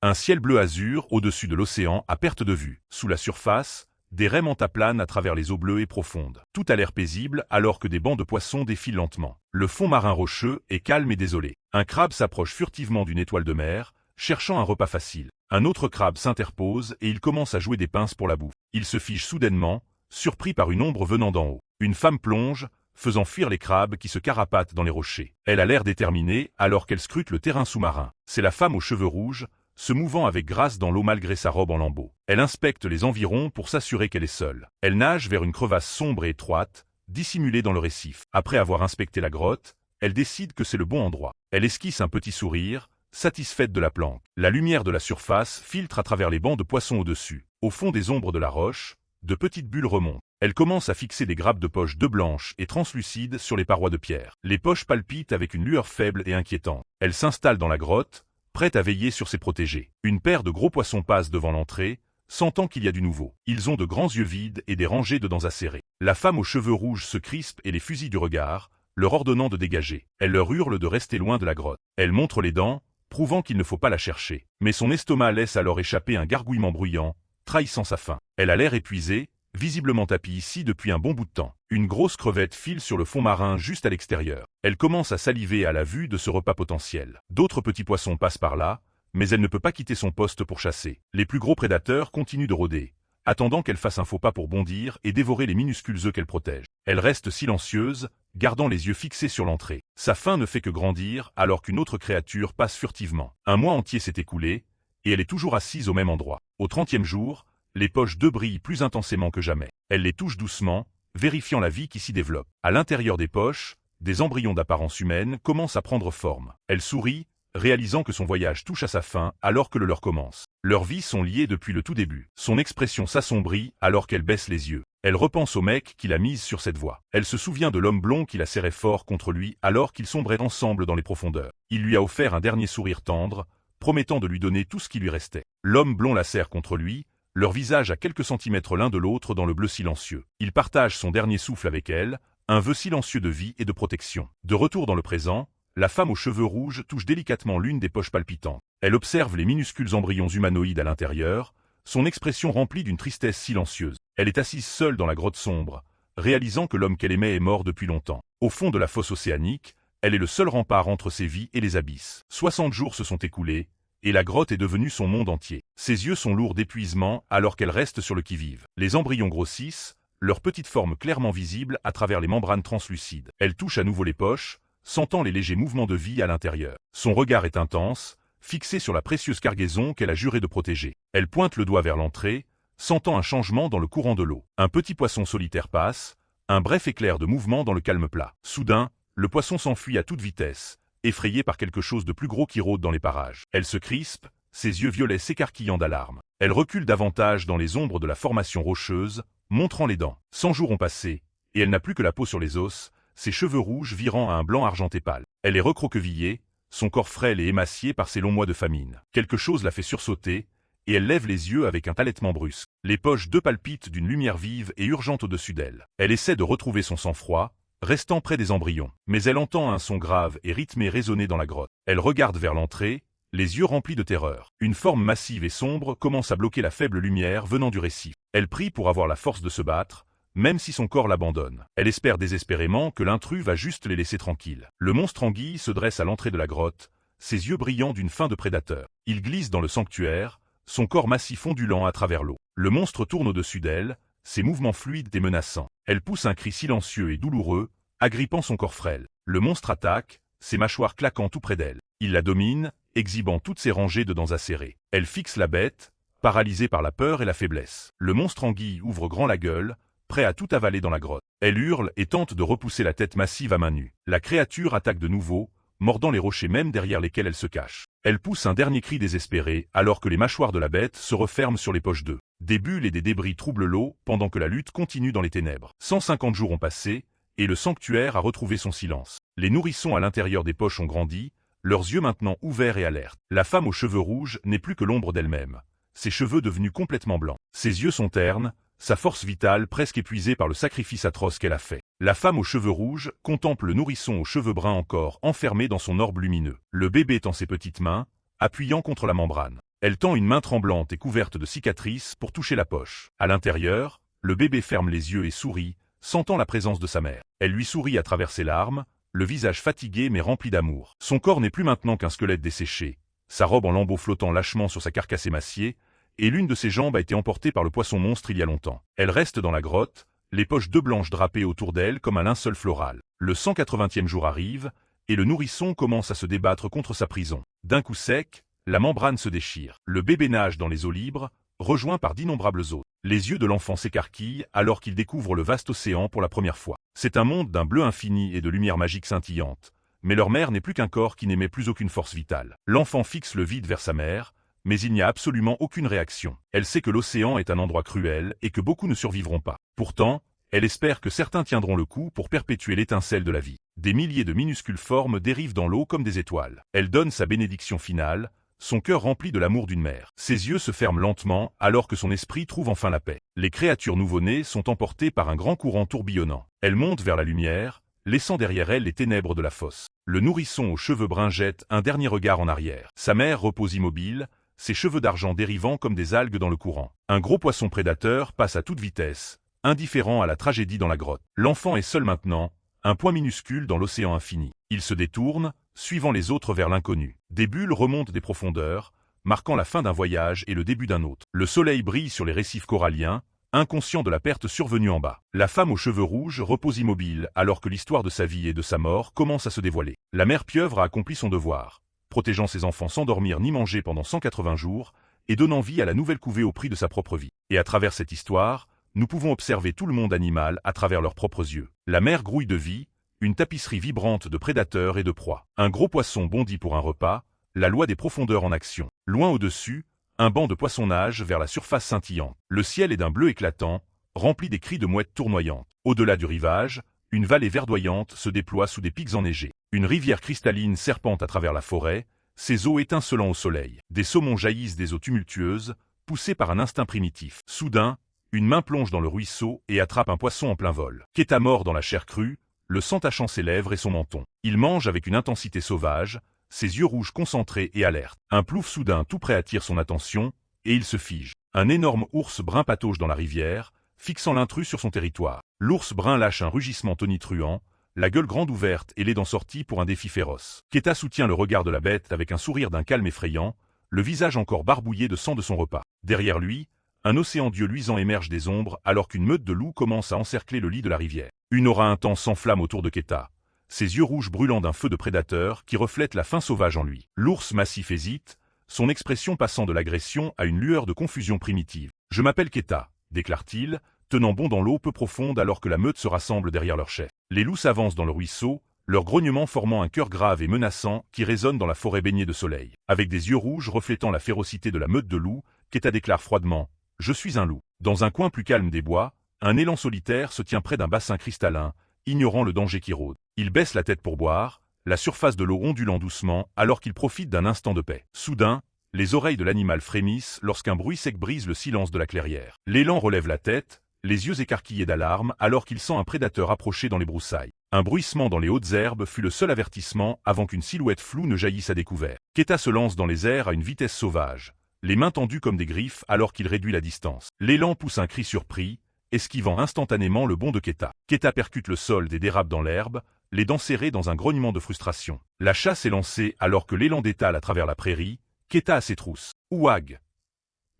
Un ciel bleu azur au-dessus de l'océan à perte de vue. Sous la surface, des raies mantaplanent à travers les eaux bleues et profondes. Tout a l'air paisible alors que des bancs de poissons défilent lentement. Le fond marin rocheux est calme et désolé. Un crabe s'approche furtivement d'une étoile de mer, cherchant un repas facile. Un autre crabe s'interpose et il commence à jouer des pinces pour la bouffe. Il se fige soudainement, surpris par une ombre venant d'en haut. Une femme plonge, faisant fuir les crabes qui se carapatent dans les rochers. Elle a l'air déterminée alors qu'elle scrute le terrain sous-marin. C'est la femme aux cheveux rouges, se mouvant avec grâce dans l'eau malgré sa robe en lambeaux. Elle inspecte les environs pour s'assurer qu'elle est seule. Elle nage vers une crevasse sombre et étroite, dissimulée dans le récif. Après avoir inspecté la grotte, elle décide que c'est le bon endroit. Elle esquisse un petit sourire, satisfaite de la planque. La lumière de la surface filtre à travers les bancs de poissons au-dessus. Au fond des ombres de la roche, de petites bulles remontent. Elle commence à fixer des grappes de poches de blanches et translucides sur les parois de pierre. Les poches palpitent avec une lueur faible et inquiétante. Elle s'installe dans la grotte, prête à veiller sur ses protégés. Une paire de gros poissons passe devant l'entrée, sentant qu'il y a du nouveau. Ils ont de grands yeux vides et des rangées de dents acérées. La femme aux cheveux rouges se crispe et les fusille du regard, leur ordonnant de dégager. Elle leur hurle de rester loin de la grotte. Elle montre les dents, prouvant qu'il ne faut pas la chercher. Mais son estomac laisse alors échapper un gargouillement bruyant, trahissant sa faim. Elle a l'air épuisée, visiblement tapie ici depuis un bon bout de temps. Une grosse crevette file sur le fond marin juste à l'extérieur. Elle commence à saliver à la vue de ce repas potentiel. D'autres petits poissons passent par là, mais elle ne peut pas quitter son poste pour chasser. Les plus gros prédateurs continuent de rôder, attendant qu'elle fasse un faux pas pour bondir et dévorer les minuscules œufs qu'elle protège. Elle reste silencieuse, gardant les yeux fixés sur l'entrée. Sa faim ne fait que grandir alors qu'une autre créature passe furtivement. Un mois entier s'est écoulé, et elle est toujours assise au même endroit. Au 30e jour, les poches d'œufs brillent plus intensément que jamais. Elle les touche doucement, vérifiant la vie qui s'y développe. À l'intérieur des poches, des embryons d'apparence humaine commencent à prendre forme. Elle sourit, réalisant que son voyage touche à sa fin alors que le leur commence. Leurs vies sont liées depuis le tout début. Son expression s'assombrit alors qu'elle baisse les yeux. Elle repense au mec qui l'a mise sur cette voie. Elle se souvient de l'homme blond qui la serrait fort contre lui alors qu'ils sombraient ensemble dans les profondeurs. Il lui a offert un dernier sourire tendre, promettant de lui donner tout ce qui lui restait. L'homme blond la serre contre lui, leur visage à quelques centimètres l'un de l'autre dans le bleu silencieux. Il partage son dernier souffle avec elle, un vœu silencieux de vie et de protection. De retour dans le présent, la femme aux cheveux rouges touche délicatement l'une des poches palpitantes. Elle observe les minuscules embryons humanoïdes à l'intérieur, son expression remplie d'une tristesse silencieuse. Elle est assise seule dans la grotte sombre, réalisant que l'homme qu'elle aimait est mort depuis longtemps. Au fond de la fosse océanique, elle est le seul rempart entre ses vies et les abysses. 60 jours se sont écoulés, et la grotte est devenue son monde entier. Ses yeux sont lourds d'épuisement alors qu'elle reste sur le qui-vive. Les embryons grossissent, leur petite forme clairement visible à travers les membranes translucides. Elle touche à nouveau les poches, sentant les légers mouvements de vie à l'intérieur. Son regard est intense, fixé sur la précieuse cargaison qu'elle a juré de protéger. Elle pointe le doigt vers l'entrée, sentant un changement dans le courant de l'eau. Un petit poisson solitaire passe, un bref éclair de mouvement dans le calme plat. Soudain, le poisson s'enfuit à toute vitesse, effrayée par quelque chose de plus gros qui rôde dans les parages. Elle se crispe, ses yeux violets s'écarquillant d'alarme. Elle recule davantage dans les ombres de la formation rocheuse, montrant les dents. 100 jours ont passé, et elle n'a plus que la peau sur les os, ses cheveux rouges virant à un blanc argenté pâle. Elle est recroquevillée, son corps frêle et émacié par ses longs mois de famine. Quelque chose la fait sursauter, et elle lève les yeux avec un halètement brusque. Les poches d'œufs palpitent d'une lumière vive et urgente au-dessus d'elle. Elle essaie de retrouver son sang-froid, restant près des embryons. Mais elle entend un son grave et rythmé résonner dans la grotte. Elle regarde vers l'entrée, les yeux remplis de terreur. Une forme massive et sombre commence à bloquer la faible lumière venant du récif. Elle prie pour avoir la force de se battre, même si son corps l'abandonne. Elle espère désespérément que l'intrus va juste les laisser tranquilles. Le monstre anguille se dresse à l'entrée de la grotte, ses yeux brillants d'une faim de prédateur. Il glisse dans le sanctuaire, son corps massif ondulant à travers l'eau. Le monstre tourne au-dessus d'elle, ses mouvements fluides et menaçants. Elle pousse un cri silencieux et douloureux, agrippant son corps frêle. Le monstre attaque, ses mâchoires claquant tout près d'elle. Il la domine, exhibant toutes ses rangées de dents acérées. Elle fixe la bête, paralysée par la peur et la faiblesse. Le monstre anguille ouvre grand la gueule, prêt à tout avaler dans la grotte. Elle hurle et tente de repousser la tête massive à main nue. La créature attaque de nouveau, mordant les rochers même derrière lesquels elle se cache. Elle pousse un dernier cri désespéré alors que les mâchoires de la bête se referment sur les poches d'œufs. Des bulles et des débris troublent l'eau pendant que la lutte continue dans les ténèbres. 150 jours ont passé, et le sanctuaire a retrouvé son silence. Les nourrissons à l'intérieur des poches ont grandi, leurs yeux maintenant ouverts et alertes. La femme aux cheveux rouges n'est plus que l'ombre d'elle-même, ses cheveux devenus complètement blancs. Ses yeux sont ternes, sa force vitale presque épuisée par le sacrifice atroce qu'elle a fait. La femme aux cheveux rouges contemple le nourrisson aux cheveux bruns encore enfermé dans son orbe lumineux. Le bébé tend ses petites mains, appuyant contre la membrane. Elle tend une main tremblante et couverte de cicatrices pour toucher la poche. À l'intérieur, le bébé ferme les yeux et sourit, sentant la présence de sa mère. Elle lui sourit à travers ses larmes, le visage fatigué mais rempli d'amour. Son corps n'est plus maintenant qu'un squelette desséché, sa robe en lambeaux flottant lâchement sur sa carcasse émaciée, et l'une de ses jambes a été emportée par le poisson monstre il y a longtemps. Elle reste dans la grotte, les poches deux blanches drapées autour d'elle comme un linceul floral. Le 180e jour arrive, et le nourrisson commence à se débattre contre sa prison. D'un coup sec, la membrane se déchire. Le bébé nage dans les eaux libres, rejoint par d'innombrables autres. Les yeux de l'enfant s'écarquillent alors qu'il découvre le vaste océan pour la première fois. C'est un monde d'un bleu infini et de lumière magique scintillante, mais leur mère n'est plus qu'un corps qui n'émet plus aucune force vitale. L'enfant fixe le vide vers sa mère, mais il n'y a absolument aucune réaction. Elle sait que l'océan est un endroit cruel et que beaucoup ne survivront pas. Pourtant, elle espère que certains tiendront le coup pour perpétuer l'étincelle de la vie. Des milliers de minuscules formes dérivent dans l'eau comme des étoiles. Elle donne sa bénédiction finale, son cœur rempli de l'amour d'une mère. Ses yeux se ferment lentement alors que son esprit trouve enfin la paix. Les créatures nouveau-nées sont emportées par un grand courant tourbillonnant. Elles montent vers la lumière, laissant derrière elles les ténèbres de la fosse. Le nourrisson aux cheveux bruns jette un dernier regard en arrière. Sa mère repose immobile, ses cheveux d'argent dérivant comme des algues dans le courant. Un gros poisson prédateur passe à toute vitesse, indifférent à la tragédie dans la grotte. L'enfant est seul maintenant, un point minuscule dans l'océan infini. Il se détourne, suivant les autres vers l'inconnu. Des bulles remontent des profondeurs, marquant la fin d'un voyage et le début d'un autre. Le soleil brille sur les récifs coralliens, inconscient de la perte survenue en bas. La femme aux cheveux rouges repose immobile alors que l'histoire de sa vie et de sa mort commence à se dévoiler. La mère pieuvre a accompli son devoir, protégeant ses enfants sans dormir ni manger pendant 180 jours, et donnant vie à la nouvelle couvée au prix de sa propre vie. Et à travers cette histoire, nous pouvons observer tout le monde animal à travers leurs propres yeux. La mer grouille de vie, une tapisserie vibrante de prédateurs et de proies. Un gros poisson bondit pour un repas, la loi des profondeurs en action. Loin au-dessus, un banc de poissons nage vers la surface scintillante. Le ciel est d'un bleu éclatant, rempli des cris de mouettes tournoyantes. Au-delà du rivage, une vallée verdoyante se déploie sous des pics enneigés. Une rivière cristalline serpente à travers la forêt, ses eaux étincelant au soleil. Des saumons jaillissent des eaux tumultueuses, poussés par un instinct primitif. Soudain, une main plonge dans le ruisseau et attrape un poisson en plein vol. Keta mord dans la chair crue, le sang tachant ses lèvres et son menton. Il mange avec une intensité sauvage, ses yeux rouges concentrés et alertes. Un plouf soudain tout prêt attire son attention, et il se fige. Un énorme ours brun patauge dans la rivière, fixant l'intrus sur son territoire. L'ours brun lâche un rugissement tonitruant, la gueule grande ouverte et les dents sorties pour un défi féroce. Keta soutient le regard de la bête avec un sourire d'un calme effrayant, le visage encore barbouillé de sang de son repas. Derrière lui, un océan d'yeux luisants émerge des ombres alors qu'une meute de loups commence à encercler le lit de la rivière. Une aura intense s'enflamme autour de Keta, ses yeux rouges brûlant d'un feu de prédateur qui reflète la faim sauvage en lui. L'ours massif hésite, son expression passant de l'agression à une lueur de confusion primitive. « Je m'appelle Keta », déclare-t-il, tenant bon dans l'eau peu profonde alors que la meute se rassemble derrière leur chef. Les loups s'avancent dans le ruisseau, leur grognement formant un chœur grave et menaçant qui résonne dans la forêt baignée de soleil. Avec des yeux rouges reflétant la férocité de la meute de loups, Keta déclare froidement « Je suis un loup ». Dans un coin plus calme des bois, un élan solitaire se tient près d'un bassin cristallin, ignorant le danger qui rôde. Il baisse la tête pour boire, la surface de l'eau ondulant doucement alors qu'il profite d'un instant de paix. Soudain, les oreilles de l'animal frémissent lorsqu'un bruit sec brise le silence de la clairière. L'élan relève la tête, les yeux écarquillés d'alarme alors qu'il sent un prédateur approcher dans les broussailles. Un bruissement dans les hautes herbes fut le seul avertissement avant qu'une silhouette floue ne jaillisse à découvert. Keta se lance dans les airs à une vitesse sauvage, les mains tendues comme des griffes alors qu'il réduit la distance. L'élan pousse un cri surpris, esquivant instantanément le bond de Keta. Keta percute le sol et dérape dans l'herbe, les dents serrées dans un grognement de frustration. La chasse est lancée alors que l'élan détale à travers la prairie, Keta à ses trousses. « Ouag !»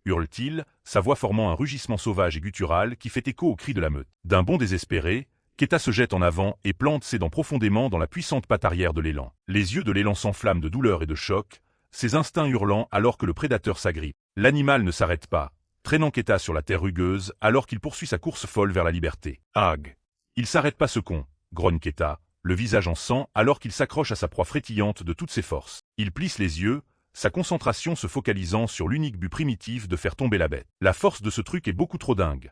hurle-t-il, sa voix formant un rugissement sauvage et guttural qui fait écho au cri de la meute. D'un bond désespéré, Keta se jette en avant et plante ses dents profondément dans la puissante patte arrière de l'élan. Les yeux de l'élan s'enflamment de douleur et de choc, ses instincts hurlant alors que le prédateur s'agrippe. L'animal ne s'arrête pas, traînant Keta sur la terre rugueuse alors qu'il poursuit sa course folle vers la liberté. « Ag ! Il s'arrête pas ce con !» grogne Keta, le visage en sang alors qu'il s'accroche à sa proie frétillante de toutes ses forces. Il plisse les yeux, sa concentration se focalisant sur l'unique but primitif de faire tomber la bête. La force de ce truc est beaucoup trop dingue,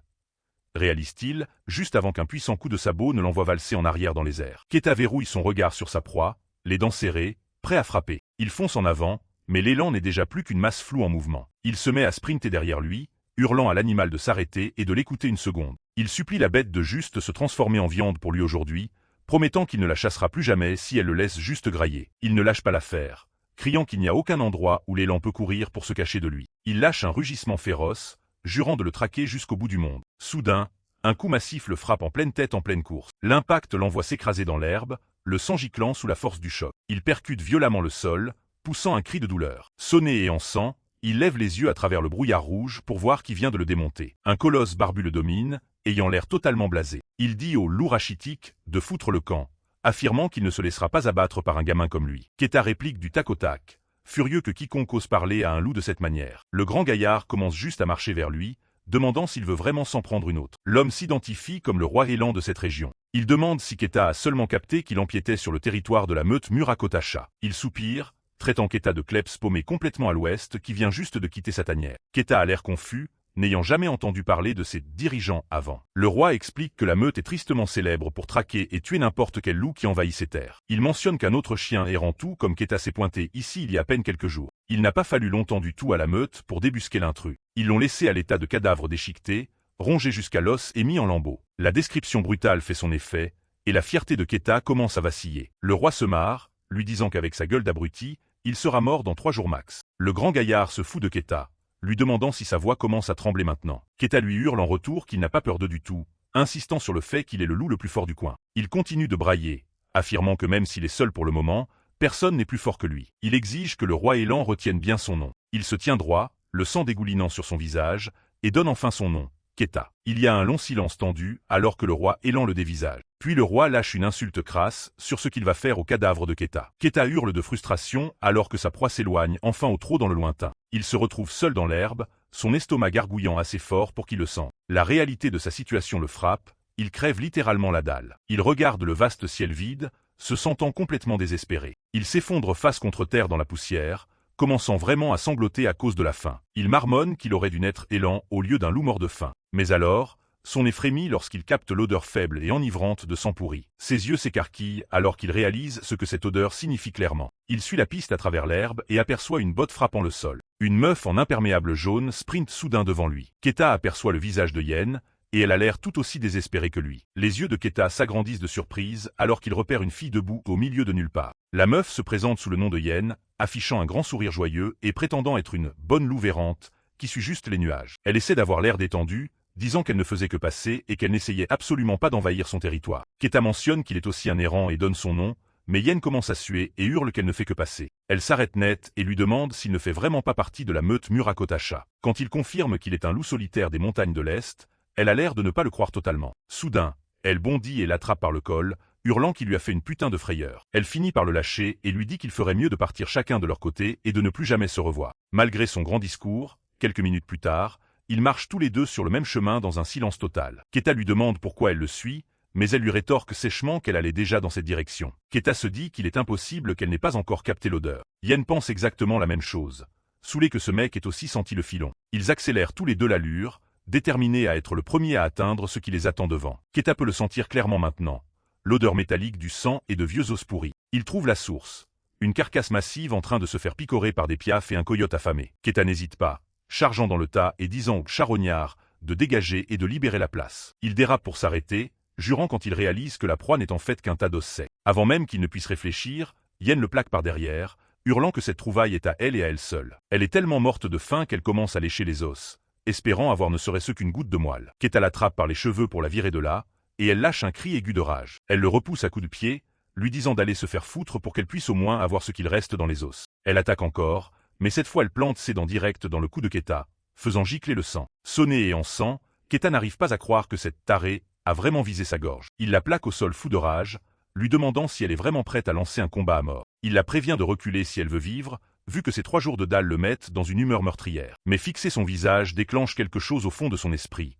réalise-t-il, juste avant qu'un puissant coup de sabot ne l'envoie valser en arrière dans les airs. Keta verrouille son regard sur sa proie, les dents serrées, prêt à frapper. Il fonce en avant, mais l'élan n'est déjà plus qu'une masse floue en mouvement. Il se met à sprinter derrière lui, hurlant à l'animal de s'arrêter et de l'écouter une seconde. Il supplie la bête de juste se transformer en viande pour lui aujourd'hui, promettant qu'il ne la chassera plus jamais si elle le laisse juste grailler. Il ne lâche pas l'affaire, criant qu'il n'y a aucun endroit où l'élan peut courir pour se cacher de lui. Il lâche un rugissement féroce, jurant de le traquer jusqu'au bout du monde. Soudain, un coup massif le frappe en pleine tête en pleine course. L'impact l'envoie s'écraser dans l'herbe, le sang giclant sous la force du choc. Il percute violemment le sol, poussant un cri de douleur. Sonné et en sang, il lève les yeux à travers le brouillard rouge pour voir qui vient de le démonter. Un colosse barbu le domine, ayant l'air totalement blasé. Il dit au loup rachitique de foutre le camp, affirmant qu'il ne se laissera pas abattre par un gamin comme lui. Keta réplique du tac au tac, furieux que quiconque ose parler à un loup de cette manière. Le grand gaillard commence juste à marcher vers lui, demandant s'il veut vraiment s'en prendre une autre. L'homme s'identifie comme le roi élan de cette région. Il demande si Keta a seulement capté qu'il empiétait sur le territoire de la meute Murakotacha. Il soupire, traitant Keta de kleps paumé complètement à l'ouest qui vient juste de quitter sa tanière. Keta a l'air confus, n'ayant jamais entendu parler de ses dirigeants avant. Le roi explique que la meute est tristement célèbre pour traquer et tuer n'importe quel loup qui envahit ses terres. Il mentionne qu'un autre chien errant tout comme Keta s'est pointé ici il y a à peine quelques jours. Il n'a pas fallu longtemps du tout à la meute pour débusquer l'intrus. Ils l'ont laissé à l'état de cadavre déchiqueté, rongé jusqu'à l'os et mis en lambeaux. La description brutale fait son effet, et la fierté de Keta commence à vaciller. Le roi se marre, lui disant qu'avec sa gueule d'abruti, il sera mort dans 3 jours max. Le grand gaillard se fout de Keta, lui demandant si sa voix commence à trembler maintenant. Keta lui hurle en retour qu'il n'a pas peur d'eux du tout, insistant sur le fait qu'il est le loup le plus fort du coin. Il continue de brailler, affirmant que même s'il est seul pour le moment, personne n'est plus fort que lui. Il exige que le roi élan retienne bien son nom. Il se tient droit, le sang dégoulinant sur son visage, et donne enfin son nom, Keta. Il y a un long silence tendu alors que le roi élan le dévisage. Puis le roi lâche une insulte crasse sur ce qu'il va faire au cadavre de Keta. Keta hurle de frustration alors que sa proie s'éloigne enfin au trot dans le lointain. Il se retrouve seul dans l'herbe, son estomac gargouillant assez fort pour qu'il le sente. La réalité de sa situation le frappe, il crève littéralement la dalle. Il regarde le vaste ciel vide, se sentant complètement désespéré. Il s'effondre face contre terre dans la poussière, commençant vraiment à sangloter à cause de la faim. Il marmonne qu'il aurait dû naître élan au lieu d'un loup mort de faim. Mais alors, son nez frémit lorsqu'il capte l'odeur faible et enivrante de sang pourri. Ses yeux s'écarquillent alors qu'il réalise ce que cette odeur signifie clairement. Il suit la piste à travers l'herbe et aperçoit une botte frappant le sol. Une meuf en imperméable jaune sprinte soudain devant lui. Keta aperçoit le visage de Yen, et elle a l'air tout aussi désespérée que lui. Les yeux de Keta s'agrandissent de surprise alors qu'il repère une fille debout au milieu de nulle part. La meuf se présente sous le nom de Yen, affichant un grand sourire joyeux et prétendant être une bonne louve errante qui suit juste les nuages. Elle essaie d'avoir l'air détendue, disant qu'elle ne faisait que passer et qu'elle n'essayait absolument pas d'envahir son territoire. Keta mentionne qu'il est aussi un errant et donne son nom, mais Yen commence à suer et hurle qu'elle ne fait que passer. Elle s'arrête net et lui demande s'il ne fait vraiment pas partie de la meute Murakotacha. Quand il confirme qu'il est un loup solitaire des montagnes de l'Est, elle a l'air de ne pas le croire totalement. Soudain, elle bondit et l'attrape par le col, hurlant qu'il lui a fait une putain de frayeur. Elle finit par le lâcher et lui dit qu'il ferait mieux de partir chacun de leur côté et de ne plus jamais se revoir. Malgré son grand discours, quelques minutes plus tard, ils marchent tous les deux sur le même chemin dans un silence total. Keta lui demande pourquoi elle le suit, mais elle lui rétorque sèchement qu'elle allait déjà dans cette direction. Keta se dit qu'il est impossible qu'elle n'ait pas encore capté l'odeur. Yen pense exactement la même chose, saoulé que ce mec ait aussi senti le filon. Ils accélèrent tous les deux l'allure, déterminés à être le premier à atteindre ce qui les attend devant. Keta peut le sentir clairement maintenant, l'odeur métallique du sang et de vieux os pourris. Il trouve la source, une carcasse massive en train de se faire picorer par des piafs et un coyote affamé. Keta n'hésite pas, chargeant dans le tas et disant au charognard de dégager et de libérer la place. Il dérape pour s'arrêter, jurant quand il réalise que la proie n'est en fait qu'un tas d'os secs. Avant même qu'il ne puisse réfléchir, Yen le plaque par derrière, hurlant que cette trouvaille est à elle et à elle seule. Elle est tellement morte de faim qu'elle commence à lécher les os, espérant avoir ne serait-ce qu'une goutte de moelle. Keta l'attrape par les cheveux pour la virer de là, et elle lâche un cri aigu de rage. Elle le repousse à coups de pied, lui disant d'aller se faire foutre pour qu'elle puisse au moins avoir ce qu'il reste dans les os. Elle attaque encore, mais cette fois elle plante ses dents directes dans le cou de Keta, faisant gicler le sang. Sonné et en sang, Keta n'arrive pas à croire que cette tarée a vraiment visé sa gorge. Il la plaque au sol fou de rage, lui demandant si elle est vraiment prête à lancer un combat à mort. Il la prévient de reculer si elle veut vivre, vu que ces 3 jours de dalle le mettent dans une humeur meurtrière. Mais fixer son visage déclenche quelque chose au fond de son esprit.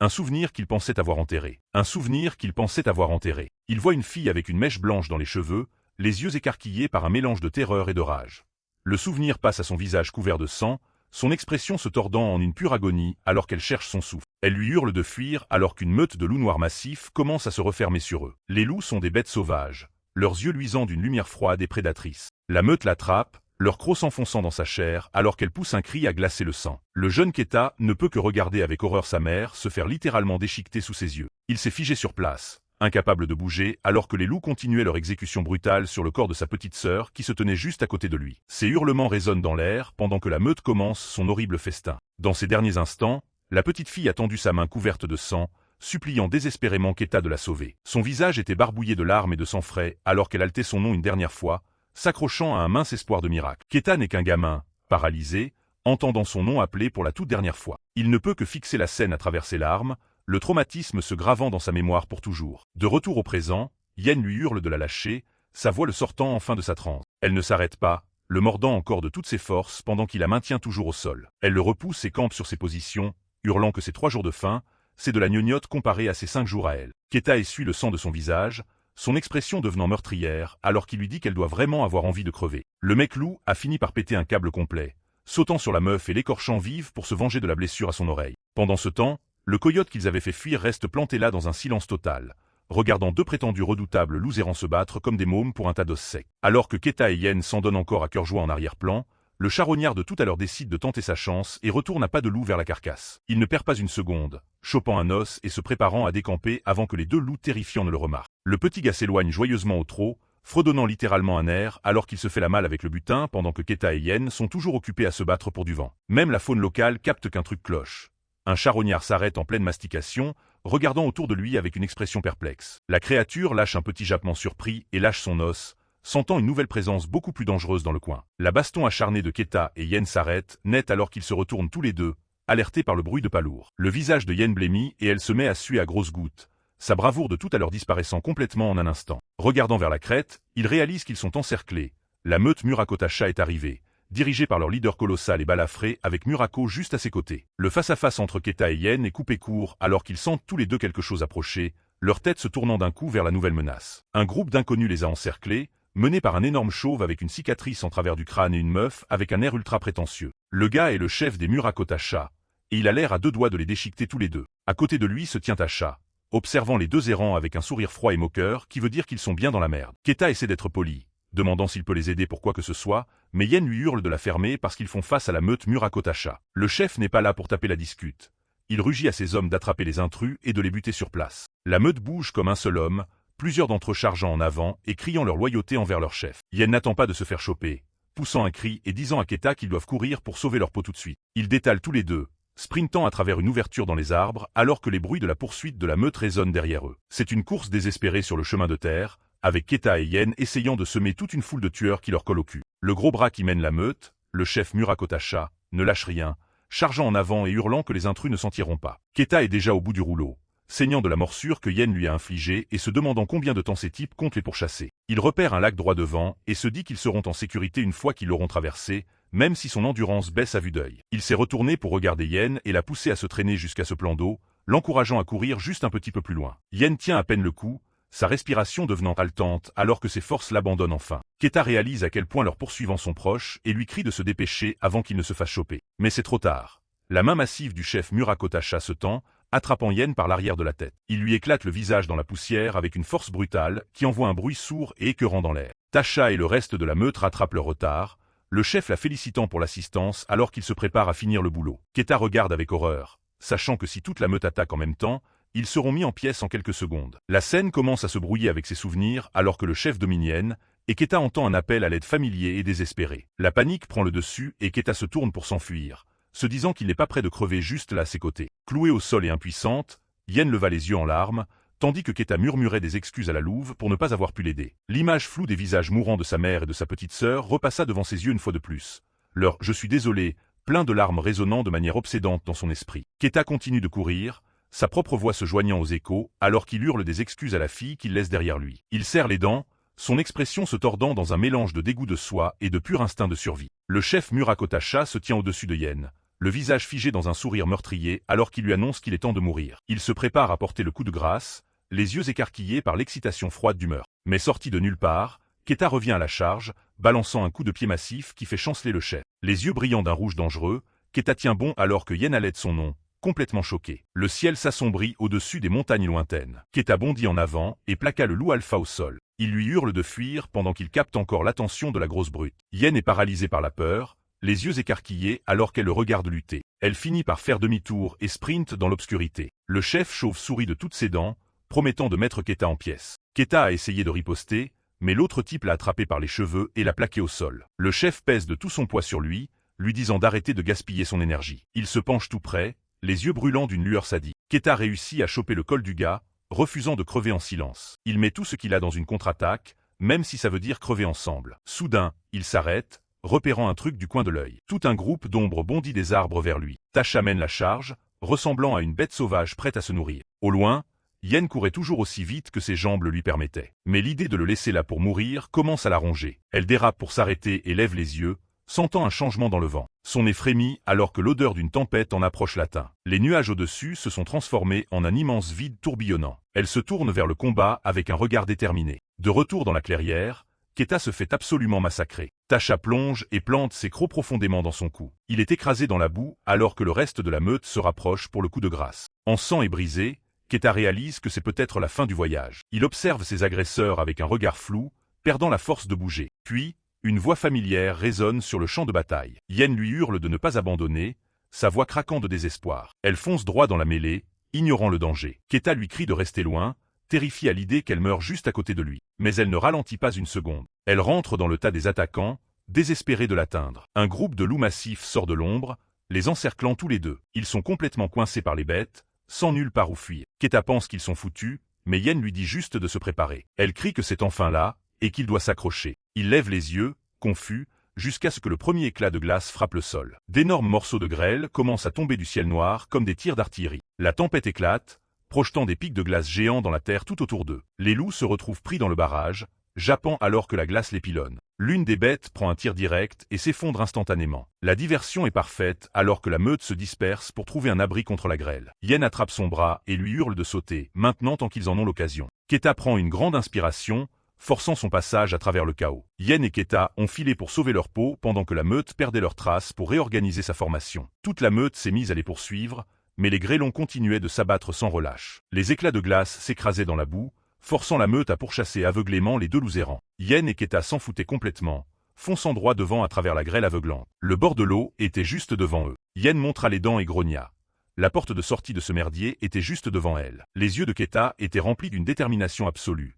Un souvenir qu'il pensait avoir enterré. Un souvenir qu'il pensait avoir enterré. Il voit une fille avec une mèche blanche dans les cheveux, les yeux écarquillés par un mélange de terreur et de rage. Le souvenir passe à son visage couvert de sang, son expression se tordant en une pure agonie alors qu'elle cherche son souffle. Elle lui hurle de fuir alors qu'une meute de loups noirs massifs commence à se refermer sur eux. Les loups sont des bêtes sauvages, leurs yeux luisant d'une lumière froide et prédatrice. La meute l'attrape, leur croc s'enfonçant dans sa chair alors qu'elle pousse un cri à glacer le sang. Le jeune Keta ne peut que regarder avec horreur sa mère se faire littéralement déchiqueter sous ses yeux. Il s'est figé sur place, incapable de bouger alors que les loups continuaient leur exécution brutale sur le corps de sa petite sœur qui se tenait juste à côté de lui. Ses hurlements résonnent dans l'air pendant que la meute commence son horrible festin. Dans ces derniers instants, la petite fille a tendu sa main couverte de sang, suppliant désespérément Keta de la sauver. Son visage était barbouillé de larmes et de sang frais alors qu'elle haletait son nom une dernière fois, s'accrochant à un mince espoir de miracle. Keta n'est qu'un gamin, paralysé, entendant son nom appelé pour la toute dernière fois. Il ne peut que fixer la scène à travers ses larmes, le traumatisme se gravant dans sa mémoire pour toujours. De retour au présent, Yen lui hurle de la lâcher, sa voix le sortant enfin de sa transe. Elle ne s'arrête pas, le mordant encore de toutes ses forces pendant qu'il la maintient toujours au sol. Elle le repousse et campe sur ses positions, hurlant que ses 3 jours de faim, c'est de la gnognotte comparé à ses 5 jours à elle. Keta essuie le sang de son visage, son expression devenant meurtrière alors qu'il lui dit qu'elle doit vraiment avoir envie de crever. Le mec loup a fini par péter un câble complet, sautant sur la meuf et l'écorchant vive pour se venger de la blessure à son oreille. Pendant ce temps, le coyote qu'ils avaient fait fuir reste planté là dans un silence total, regardant 2 prétendus redoutables loups errants se battre comme des mômes pour un tas d'os secs. Alors que Keta et Yen s'en donnent encore à cœur joie en arrière-plan, le charognard de tout à l'heure décide de tenter sa chance et retourne à pas de loup vers la carcasse. Il ne perd pas une seconde, chopant un os et se préparant à décamper avant que les 2 loups terrifiants ne le remarquent. Le petit gars s'éloigne joyeusement au trot, fredonnant littéralement un air alors qu'il se fait la malle avec le butin pendant que Keta et Yen sont toujours occupés à se battre pour du vent. Même la faune locale capte qu'un truc cloche. Un charognard s'arrête en pleine mastication, regardant autour de lui avec une expression perplexe. La créature lâche un petit jappement surpris et lâche son os, sentant une nouvelle présence beaucoup plus dangereuse dans le coin. La baston acharnée de Keta et Yen s'arrête, net alors qu'ils se retournent tous les deux, alertés par le bruit de pas lourd. Le visage de Yen blêmit et elle se met à suer à grosses gouttes, sa bravoure de tout à l'heure disparaissant complètement en un instant. Regardant vers la crête, ils réalisent qu'ils sont encerclés. La meute Murakotacha est arrivée, dirigée par leur leader colossal et balafré avec Murako juste à ses côtés. Le face-à-face entre Keta et Yen est coupé court alors qu'ils sentent tous les deux quelque chose approcher, leur tête se tournant d'un coup vers la nouvelle menace. Un groupe d'inconnus les a encerclés, mené par un énorme chauve avec une cicatrice en travers du crâne et une meuf avec un air ultra prétentieux. Le gars est le chef des Murakotacha, et il a l'air à 2 doigts de les déchiqueter tous les deux. À côté de lui se tient Tasha, observant les 2 errants avec un sourire froid et moqueur qui veut dire qu'ils sont bien dans la merde. Keta essaie d'être poli, demandant s'il peut les aider pour quoi que ce soit, mais Yen lui hurle de la fermer parce qu'ils font face à la meute Murakotacha. Le chef n'est pas là pour taper la discute. Il rugit à ses hommes d'attraper les intrus et de les buter sur place. La meute bouge comme un seul homme, plusieurs d'entre eux chargeant en avant et criant leur loyauté envers leur chef. Yen n'attend pas de se faire choper, poussant un cri et disant à Keta qu'ils doivent courir pour sauver leur peau tout de suite. Ils détalent tous les deux, sprintant à travers une ouverture dans les arbres alors que les bruits de la poursuite de la meute résonnent derrière eux. C'est une course désespérée sur le chemin de terre, avec Keta et Yen essayant de semer toute une foule de tueurs qui leur collent au cul. Le gros bras qui mène la meute, le chef Murakotacha, ne lâche rien, chargeant en avant et hurlant que les intrus ne s'en tireront pas. Keta est déjà au bout du rouleau, saignant de la morsure que Yen lui a infligée et se demandant combien de temps ces types comptent les pourchasser. Il repère un lac droit devant et se dit qu'ils seront en sécurité une fois qu'ils l'auront traversé, même si son endurance baisse à vue d'œil. Il s'est retourné pour regarder Yen et la pousser à se traîner jusqu'à ce plan d'eau, l'encourageant à courir juste un petit peu plus loin. Yen tient à peine le coup, sa respiration devenant haletante alors que ses forces l'abandonnent enfin. Keta réalise à quel point leurs poursuivants sont proches et lui crie de se dépêcher avant qu'il ne se fasse choper. Mais c'est trop tard. La main massive du chef Murakotacha se tend, attrapant Yen par l'arrière de la tête. Il lui éclate le visage dans la poussière avec une force brutale qui envoie un bruit sourd et écœurant dans l'air. Tasha et le reste de la meute rattrapent leur retard, le chef la félicitant pour l'assistance alors qu'il se prépare à finir le boulot. Keta regarde avec horreur, sachant que si toute la meute attaque en même temps, ils seront mis en pièces en quelques secondes. La scène commence à se brouiller avec ses souvenirs alors que le chef domine Yen, et Keta entend un appel à l'aide familier et désespéré. La panique prend le dessus et Keta se tourne pour s'enfuir, se disant qu'il n'est pas prêt de crever juste là à ses côtés. Clouée au sol et impuissante, Yen leva les yeux en larmes, tandis que Keta murmurait des excuses à la louve pour ne pas avoir pu l'aider. L'image floue des visages mourants de sa mère et de sa petite sœur repassa devant ses yeux une fois de plus. Leur « je suis désolé » plein de larmes résonnant de manière obsédante dans son esprit. Keta continue de courir, sa propre voix se joignant aux échos, alors qu'il hurle des excuses à la fille qu'il laisse derrière lui. Il serre les dents, son expression se tordant dans un mélange de dégoût de soi et de pur instinct de survie. Le chef Murakotacha se tient au-dessus de Yen, le visage figé dans un sourire meurtrier alors qu'il lui annonce qu'il est temps de mourir. Il se prépare à porter le coup de grâce, les yeux écarquillés par l'excitation froide du meurtre. Mais sorti de nulle part, Keta revient à la charge, balançant un coup de pied massif qui fait chanceler le chef. Les yeux brillants d'un rouge dangereux, Keta tient bon alors que Yen allait son nom, complètement choqué. Le ciel s'assombrit au-dessus des montagnes lointaines. Keta bondit en avant et plaqua le loup alpha au sol. Il lui hurle de fuir pendant qu'il capte encore l'attention de la grosse brute. Yen est paralysée par la peur, les yeux écarquillés alors qu'elle le regarde lutter. Elle finit par faire demi-tour et sprint dans l'obscurité. Le chef chauve sourit de toutes ses dents, promettant de mettre Keta en pièces. Keta a essayé de riposter, mais l'autre type l'a attrapé par les cheveux et l'a plaqué au sol. Le chef pèse de tout son poids sur lui disant d'arrêter de gaspiller son énergie. Il se penche tout près, les yeux brûlants d'une lueur sadique. Keta réussit à choper le col du gars, refusant de crever en silence. Il met tout ce qu'il a dans une contre-attaque, même si ça veut dire crever ensemble. Soudain, il s'arrête, repérant un truc du coin de l'œil. Tout un groupe d'ombres bondit des arbres vers lui. Tasha mène la charge, ressemblant à une bête sauvage prête à se nourrir. Au loin, Yen courait toujours aussi vite que ses jambes le lui permettaient. Mais l'idée de le laisser là pour mourir commence à la ronger. Elle dérape pour s'arrêter et lève les yeux, sentant un changement dans le vent. Son nez frémit alors que l'odeur d'une tempête en approche l'atteint. Les nuages au-dessus se sont transformés en un immense vide tourbillonnant. Elle se tourne vers le combat avec un regard déterminé. De retour dans la clairière, Keta se fait absolument massacrer. Tasha plonge et plante ses crocs profondément dans son cou. Il est écrasé dans la boue alors que le reste de la meute se rapproche pour le coup de grâce. En sang et brisé, Keta réalise que c'est peut-être la fin du voyage. Il observe ses agresseurs avec un regard flou, perdant la force de bouger. Puis, une voix familière résonne sur le champ de bataille. Yen lui hurle de ne pas abandonner, sa voix craquant de désespoir. Elle fonce droit dans la mêlée, ignorant le danger. Keta lui crie de rester loin, terrifiée à l'idée qu'elle meurt juste à côté de lui. Mais elle ne ralentit pas une seconde. Elle rentre dans le tas des attaquants, désespérée de l'atteindre. Un groupe de loups massifs sort de l'ombre, les encerclant tous les deux. Ils sont complètement coincés par les bêtes, sans nulle part où fuir. Keta pense qu'ils sont foutus, mais Yen lui dit juste de se préparer. Elle crie que c'est enfin là, et qu'il doit s'accrocher. Il lève les yeux, confus, jusqu'à ce que le premier éclat de glace frappe le sol. D'énormes morceaux de grêle commencent à tomber du ciel noir comme des tirs d'artillerie. La tempête éclate, projetant des pics de glace géants dans la terre tout autour d'eux. Les loups se retrouvent pris dans le barrage, jappant alors que la glace les pilonne. L'une des bêtes prend un tir direct et s'effondre instantanément. La diversion est parfaite alors que la meute se disperse pour trouver un abri contre la grêle. Yen attrape son bras et lui hurle de sauter, maintenant tant qu'ils en ont l'occasion. Keta prend une grande inspiration, forçant son passage à travers le chaos. Yen et Keta ont filé pour sauver leur peau pendant que la meute perdait leurs traces pour réorganiser sa formation. Toute la meute s'est mise à les poursuivre, mais les grêlons continuaient de s'abattre sans relâche. Les éclats de glace s'écrasaient dans la boue, forçant la meute à pourchasser aveuglément les deux loups errants. Yen et Keta s'en foutaient complètement, fonçant droit devant à travers la grêle aveuglante. Le bord de l'eau était juste devant eux. Yen montra les dents et grogna. La porte de sortie de ce merdier était juste devant elle. Les yeux de Keta étaient remplis d'une détermination absolue.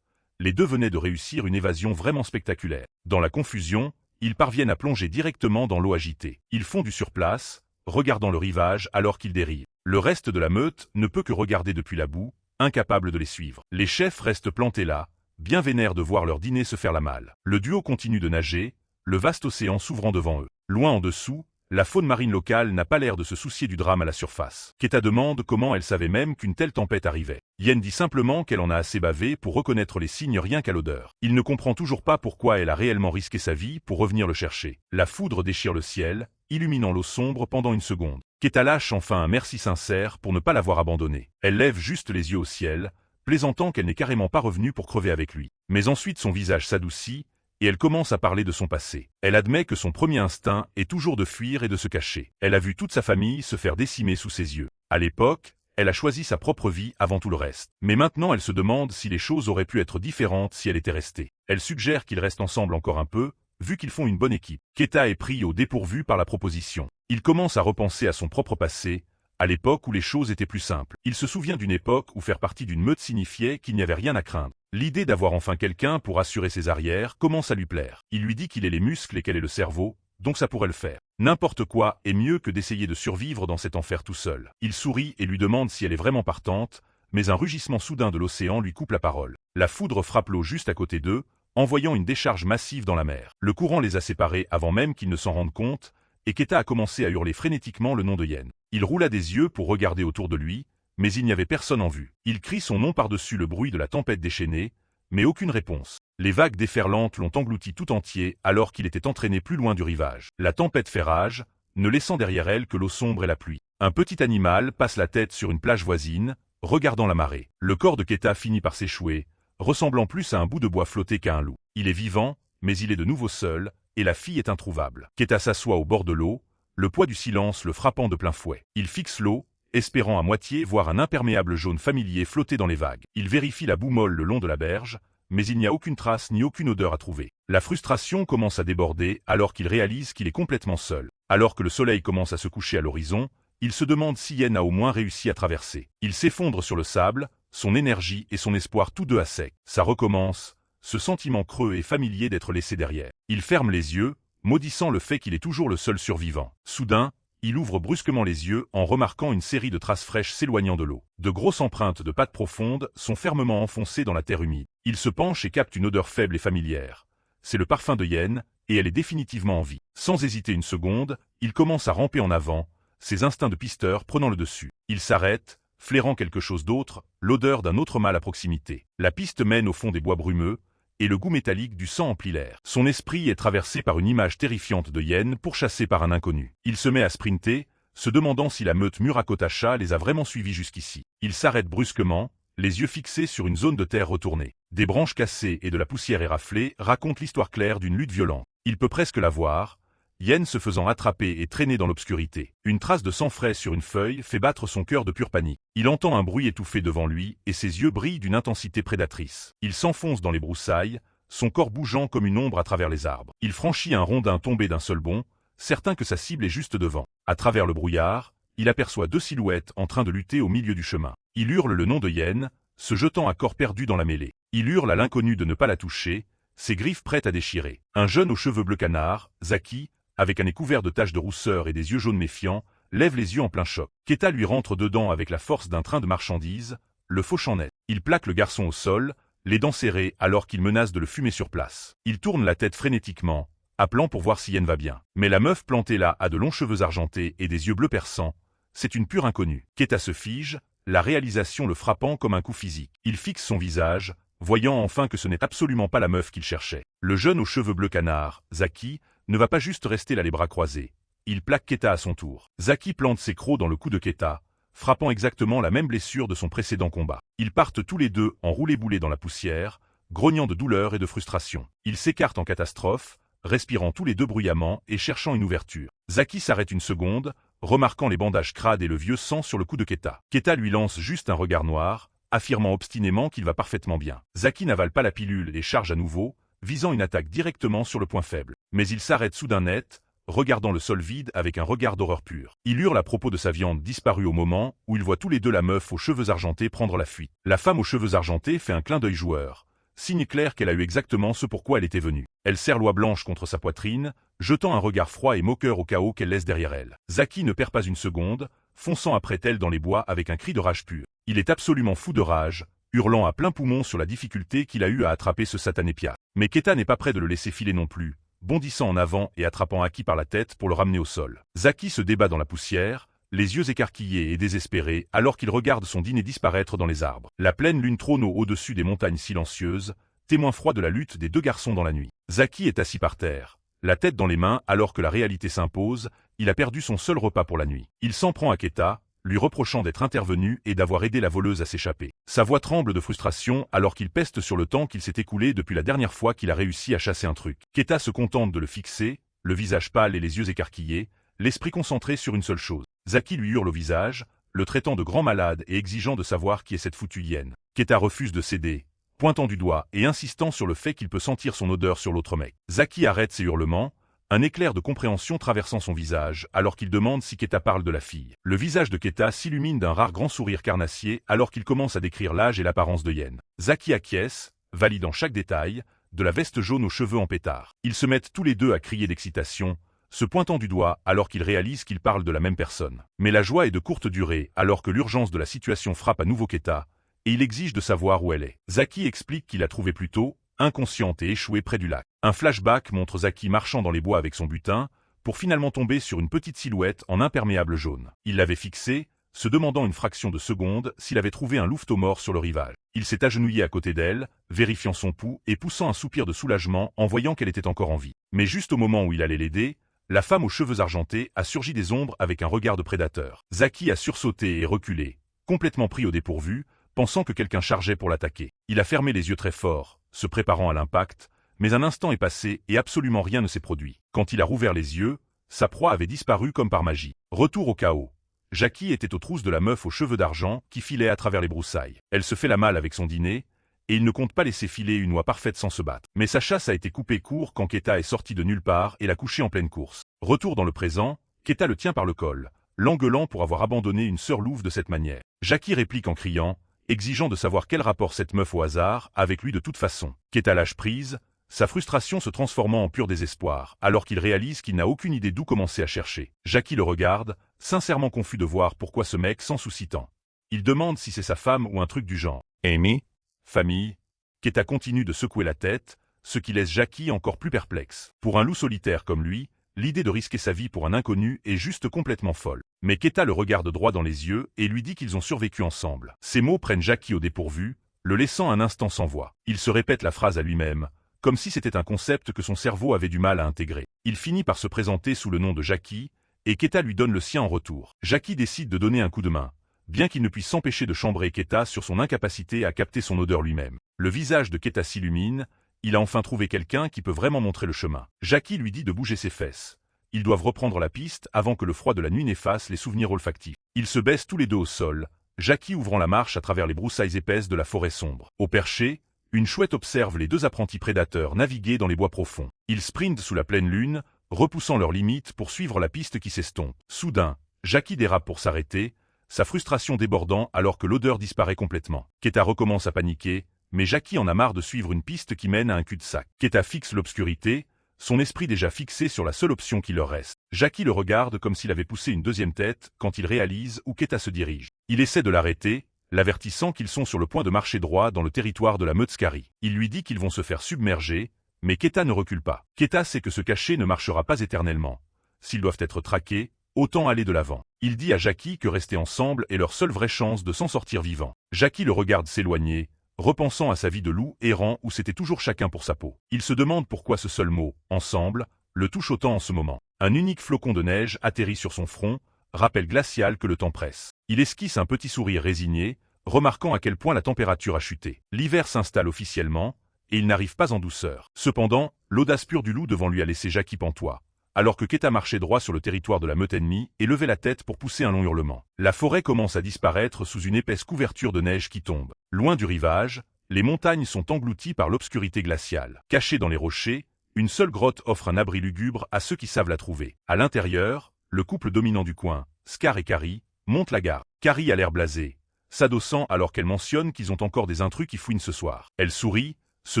Les deux venaient de réussir une évasion vraiment spectaculaire. Dans la confusion, ils parviennent à plonger directement dans l'eau agitée. Ils font du surplace, regardant le rivage alors qu'ils dérivent. Le reste de la meute ne peut que regarder depuis la boue, incapable de les suivre. Les chefs restent plantés là, bien vénères de voir leur dîner se faire la malle. Le duo continue de nager, le vaste océan s'ouvrant devant eux. Loin en dessous, la faune marine locale n'a pas l'air de se soucier du drame à la surface. Keta demande comment elle savait même qu'une telle tempête arrivait. Yen dit simplement qu'elle en a assez bavé pour reconnaître les signes rien qu'à l'odeur. Il ne comprend toujours pas pourquoi elle a réellement risqué sa vie pour revenir le chercher. La foudre déchire le ciel, illuminant l'eau sombre pendant une seconde. Keta lâche enfin un merci sincère pour ne pas l'avoir abandonné. Elle lève juste les yeux au ciel, plaisantant qu'elle n'est carrément pas revenue pour crever avec lui. Mais ensuite son visage s'adoucit, et elle commence à parler de son passé. Elle admet que son premier instinct est toujours de fuir et de se cacher. Elle a vu toute sa famille se faire décimer sous ses yeux. À l'époque, elle a choisi sa propre vie avant tout le reste. Mais maintenant elle se demande si les choses auraient pu être différentes si elle était restée. Elle suggère qu'ils restent ensemble encore un peu, vu qu'ils font une bonne équipe. Keta est pris au dépourvu par la proposition. Il commence à repenser à son propre passé, à l'époque où les choses étaient plus simples. Il se souvient d'une époque où faire partie d'une meute signifiait qu'il n'y avait rien à craindre. L'idée d'avoir enfin quelqu'un pour assurer ses arrières commence à lui plaire. Il lui dit qu'il est les muscles et qu'elle est le cerveau, donc ça pourrait le faire. N'importe quoi est mieux que d'essayer de survivre dans cet enfer tout seul. Il sourit et lui demande si elle est vraiment partante, mais un rugissement soudain de l'océan lui coupe la parole. La foudre frappe l'eau juste à côté d'eux, envoyant une décharge massive dans la mer. Le courant les a séparés avant même qu'ils ne s'en rendent compte, et Keta a commencé à hurler frénétiquement le nom de Yen. Il roula des yeux pour regarder autour de lui, mais il n'y avait personne en vue. Il crie son nom par-dessus le bruit de la tempête déchaînée, mais aucune réponse. Les vagues déferlantes l'ont englouti tout entier alors qu'il était entraîné plus loin du rivage. La tempête fait rage, ne laissant derrière elle que l'eau sombre et la pluie. Un petit animal passe la tête sur une plage voisine, regardant la marée. Le corps de Keta finit par s'échouer, ressemblant plus à un bout de bois flotté qu'à un loup. Il est vivant, mais il est de nouveau seul, et la fille est introuvable. Keta s'assoit au bord de l'eau, le poids du silence le frappant de plein fouet. Il fixe l'eau, espérant à moitié voir un imperméable jaune familier flotter dans les vagues. Il vérifie la boue molle le long de la berge, mais il n'y a aucune trace ni aucune odeur à trouver. La frustration commence à déborder alors qu'il réalise qu'il est complètement seul. Alors que le soleil commence à se coucher à l'horizon, il se demande si Yen a au moins réussi à traverser. Il s'effondre sur le sable, son énergie et son espoir tous deux à sec. Ça recommence, ce sentiment creux et familier d'être laissé derrière. Il ferme les yeux, maudissant le fait qu'il est toujours le seul survivant. Soudain, il ouvre brusquement les yeux en remarquant une série de traces fraîches s'éloignant de l'eau. De grosses empreintes de pattes profondes sont fermement enfoncées dans la terre humide. Il se penche et capte une odeur faible et familière. C'est le parfum de Yen, et elle est définitivement en vie. Sans hésiter une seconde, il commence à ramper en avant, ses instincts de pisteur prenant le dessus. Il s'arrête, flairant quelque chose d'autre, l'odeur d'un autre mâle à proximité. La piste mène au fond des bois brumeux, et le goût métallique du sang emplit l'air. Son esprit est traversé par une image terrifiante de Yen pourchassée par un inconnu. Il se met à sprinter, se demandant si la meute Murakotacha les a vraiment suivis jusqu'ici. Il s'arrête brusquement, les yeux fixés sur une zone de terre retournée. Des branches cassées et de la poussière éraflée racontent l'histoire claire d'une lutte violente. Il peut presque la voir, Yen se faisant attraper et traîner dans l'obscurité. Une trace de sang frais sur une feuille fait battre son cœur de pure panique. Il entend un bruit étouffé devant lui et ses yeux brillent d'une intensité prédatrice. Il s'enfonce dans les broussailles, son corps bougeant comme une ombre à travers les arbres. Il franchit un rondin tombé d'un seul bond, certain que sa cible est juste devant. À travers le brouillard, il aperçoit deux silhouettes en train de lutter au milieu du chemin. Il hurle le nom de Yen, se jetant à corps perdu dans la mêlée. Il hurle à l'inconnu de ne pas la toucher, ses griffes prêtes à déchirer. Un jeune aux cheveux bleu canard, Zaki, avec un nez couvert de taches de rousseur et des yeux jaunes méfiants, lève les yeux en plein choc. Keta lui rentre dedans avec la force d'un train de marchandises, le fauchant net. Il plaque le garçon au sol, les dents serrées alors qu'il menace de le fumer sur place. Il tourne la tête frénétiquement, appelant pour voir si Yen va bien. Mais la meuf plantée là a de longs cheveux argentés et des yeux bleus perçants. C'est une pure inconnue. Keta se fige, la réalisation le frappant comme un coup physique. Il fixe son visage, voyant enfin que ce n'est absolument pas la meuf qu'il cherchait. Le jeune aux cheveux bleu canard, Zaki, ne va pas juste rester là les bras croisés. Il plaque Keta à son tour. Zaki plante ses crocs dans le cou de Keta, frappant exactement la même blessure de son précédent combat. Ils partent tous les deux en roulé-boulé dans la poussière, grognant de douleur et de frustration. Ils s'écartent en catastrophe, respirant tous les deux bruyamment et cherchant une ouverture. Zaki s'arrête une seconde, remarquant les bandages crades et le vieux sang sur le cou de Keta. Keta lui lance juste un regard noir, affirmant obstinément qu'il va parfaitement bien. Zaki n'avale pas la pilule et charge à nouveau, visant une attaque directement sur le point faible. Mais il s'arrête soudain net, regardant le sol vide avec un regard d'horreur pure. Il hurle à propos de sa viande disparue au moment où il voit tous les deux la meuf aux cheveux argentés prendre la fuite. La femme aux cheveux argentés fait un clin d'œil joueur, signe clair qu'elle a eu exactement ce pourquoi elle était venue. Elle serre l'oie blanche contre sa poitrine, jetant un regard froid et moqueur au chaos qu'elle laisse derrière elle. Zaki ne perd pas une seconde, fonçant après elle dans les bois avec un cri de rage pure. Il est absolument fou de rage, hurlant à plein poumon sur la difficulté qu'il a eu à attraper ce satané piat. Mais Keta n'est pas prêt de le laisser filer non plus, bondissant en avant et attrapant Aki par la tête pour le ramener au sol. Zaki se débat dans la poussière, les yeux écarquillés et désespérés alors qu'il regarde son dîner disparaître dans les arbres. La pleine lune trône au-dessus des montagnes silencieuses, témoin froid de la lutte des deux garçons dans la nuit. Zaki est assis par terre, la tête dans les mains alors que la réalité s'impose, il a perdu son seul repas pour la nuit. Il s'en prend à Keta, lui reprochant d'être intervenu et d'avoir aidé la voleuse à s'échapper. Sa voix tremble de frustration alors qu'il peste sur le temps qu'il s'est écoulé depuis la dernière fois qu'il a réussi à chasser un truc. Keta se contente de le fixer, le visage pâle et les yeux écarquillés, l'esprit concentré sur une seule chose. Zaki lui hurle au visage, le traitant de grand malade et exigeant de savoir qui est cette foutue hyène. Keta refuse de céder, pointant du doigt et insistant sur le fait qu'il peut sentir son odeur sur l'autre mec. Zaki arrête ses hurlements, un éclair de compréhension traversant son visage alors qu'il demande si Keta parle de la fille. Le visage de Keta s'illumine d'un rare grand sourire carnassier alors qu'il commence à décrire l'âge et l'apparence de Yen. Zaki acquiesce, validant chaque détail, de la veste jaune aux cheveux en pétard. Ils se mettent tous les deux à crier d'excitation, se pointant du doigt alors qu'ils réalisent qu'ils parlent de la même personne. Mais la joie est de courte durée alors que l'urgence de la situation frappe à nouveau Keta, et il exige de savoir où elle est. Zaki explique qu'il l'a trouvée plus tôt, inconsciente et échouée près du lac. Un flashback montre Zaki marchant dans les bois avec son butin, pour finalement tomber sur une petite silhouette en imperméable jaune. Il l'avait fixée, se demandant une fraction de seconde s'il avait trouvé un louveteau mort sur le rivage. Il s'est agenouillé à côté d'elle, vérifiant son pouls et poussant un soupir de soulagement en voyant qu'elle était encore en vie. Mais juste au moment où il allait l'aider, la femme aux cheveux argentés a surgi des ombres avec un regard de prédateur. Zaki a sursauté et reculé, complètement pris au dépourvu, pensant que quelqu'un chargeait pour l'attaquer. Il a fermé les yeux très fort, se préparant à l'impact, mais un instant est passé et absolument rien ne s'est produit. Quand il a rouvert les yeux, sa proie avait disparu comme par magie. Retour au chaos. Jackie était aux trousses de la meuf aux cheveux d'argent qui filait à travers les broussailles. Elle se fait la malle avec son dîner, et il ne compte pas laisser filer une oie parfaite sans se battre. Mais sa chasse a été coupée court quand Keta est sorti de nulle part et l'a couché en pleine course. Retour dans le présent, Keta le tient par le col, l'engueulant pour avoir abandonné une sœur louve de cette manière. Jackie réplique en criant exigeant de savoir quel rapport cette meuf au hasard a avec lui de toute façon. Keta lâche prise, sa frustration se transformant en pur désespoir, alors qu'il réalise qu'il n'a aucune idée d'où commencer à chercher. Jackie le regarde, sincèrement confus de voir pourquoi ce mec s'en soucie tant. Il demande si c'est sa femme ou un truc du genre. Amy? Famille? Keta continue de secouer la tête, ce qui laisse Jackie encore plus perplexe. Pour un loup solitaire comme lui, l'idée de risquer sa vie pour un inconnu est juste complètement folle. Mais Keta le regarde droit dans les yeux et lui dit qu'ils ont survécu ensemble. Ces mots prennent Jackie au dépourvu, le laissant un instant sans voix. Il se répète la phrase à lui-même, comme si c'était un concept que son cerveau avait du mal à intégrer. Il finit par se présenter sous le nom de Jackie, et Keta lui donne le sien en retour. Jackie décide de donner un coup de main, bien qu'il ne puisse s'empêcher de chambrer Keta sur son incapacité à capter son odeur lui-même. Le visage de Keta s'illumine, il a enfin trouvé quelqu'un qui peut vraiment montrer le chemin. Jackie lui dit de bouger ses fesses. Ils doivent reprendre la piste avant que le froid de la nuit n'efface les souvenirs olfactifs. Ils se baissent tous les deux au sol, Jackie ouvrant la marche à travers les broussailles épaisses de la forêt sombre. Au perché, une chouette observe les deux apprentis prédateurs naviguer dans les bois profonds. Ils sprintent sous la pleine lune, repoussant leurs limites pour suivre la piste qui s'estompe. Soudain, Jackie dérape pour s'arrêter, sa frustration débordant alors que l'odeur disparaît complètement. Keta recommence à paniquer, mais Jackie en a marre de suivre une piste qui mène à un cul-de-sac. Keta fixe l'obscurité, son esprit déjà fixé sur la seule option qui leur reste. Jackie le regarde comme s'il avait poussé une deuxième tête quand il réalise où Keta se dirige. Il essaie de l'arrêter, l'avertissant qu'ils sont sur le point de marcher droit dans le territoire de la meute Skari. Il lui dit qu'ils vont se faire submerger, mais Keta ne recule pas. Keta sait que se cacher ne marchera pas éternellement. S'ils doivent être traqués, autant aller de l'avant. Il dit à Jackie que rester ensemble est leur seule vraie chance de s'en sortir vivant. Jackie le regarde s'éloigner, repensant à sa vie de loup errant où c'était toujours chacun pour sa peau. Il se demande pourquoi ce seul mot, ensemble, le touche autant en ce moment. Un unique flocon de neige atterrit sur son front, rappel glacial que le temps presse. Il esquisse un petit sourire résigné, remarquant à quel point la température a chuté. L'hiver s'installe officiellement, et il n'arrive pas en douceur. Cependant, l'audace pure du loup devant lui a laissé Jackie pantois, alors que Keta marchait droit sur le territoire de la meute ennemie et levait la tête pour pousser un long hurlement. La forêt commence à disparaître sous une épaisse couverture de neige qui tombe. Loin du rivage, les montagnes sont englouties par l'obscurité glaciale. Cachés dans les rochers, une seule grotte offre un abri lugubre à ceux qui savent la trouver. À l'intérieur, le couple dominant du coin, Scar et Kari, monte la garde. Kari a l'air blasée, s'adossant alors qu'elle mentionne qu'ils ont encore des intrus qui fouinent ce soir. Elle sourit, se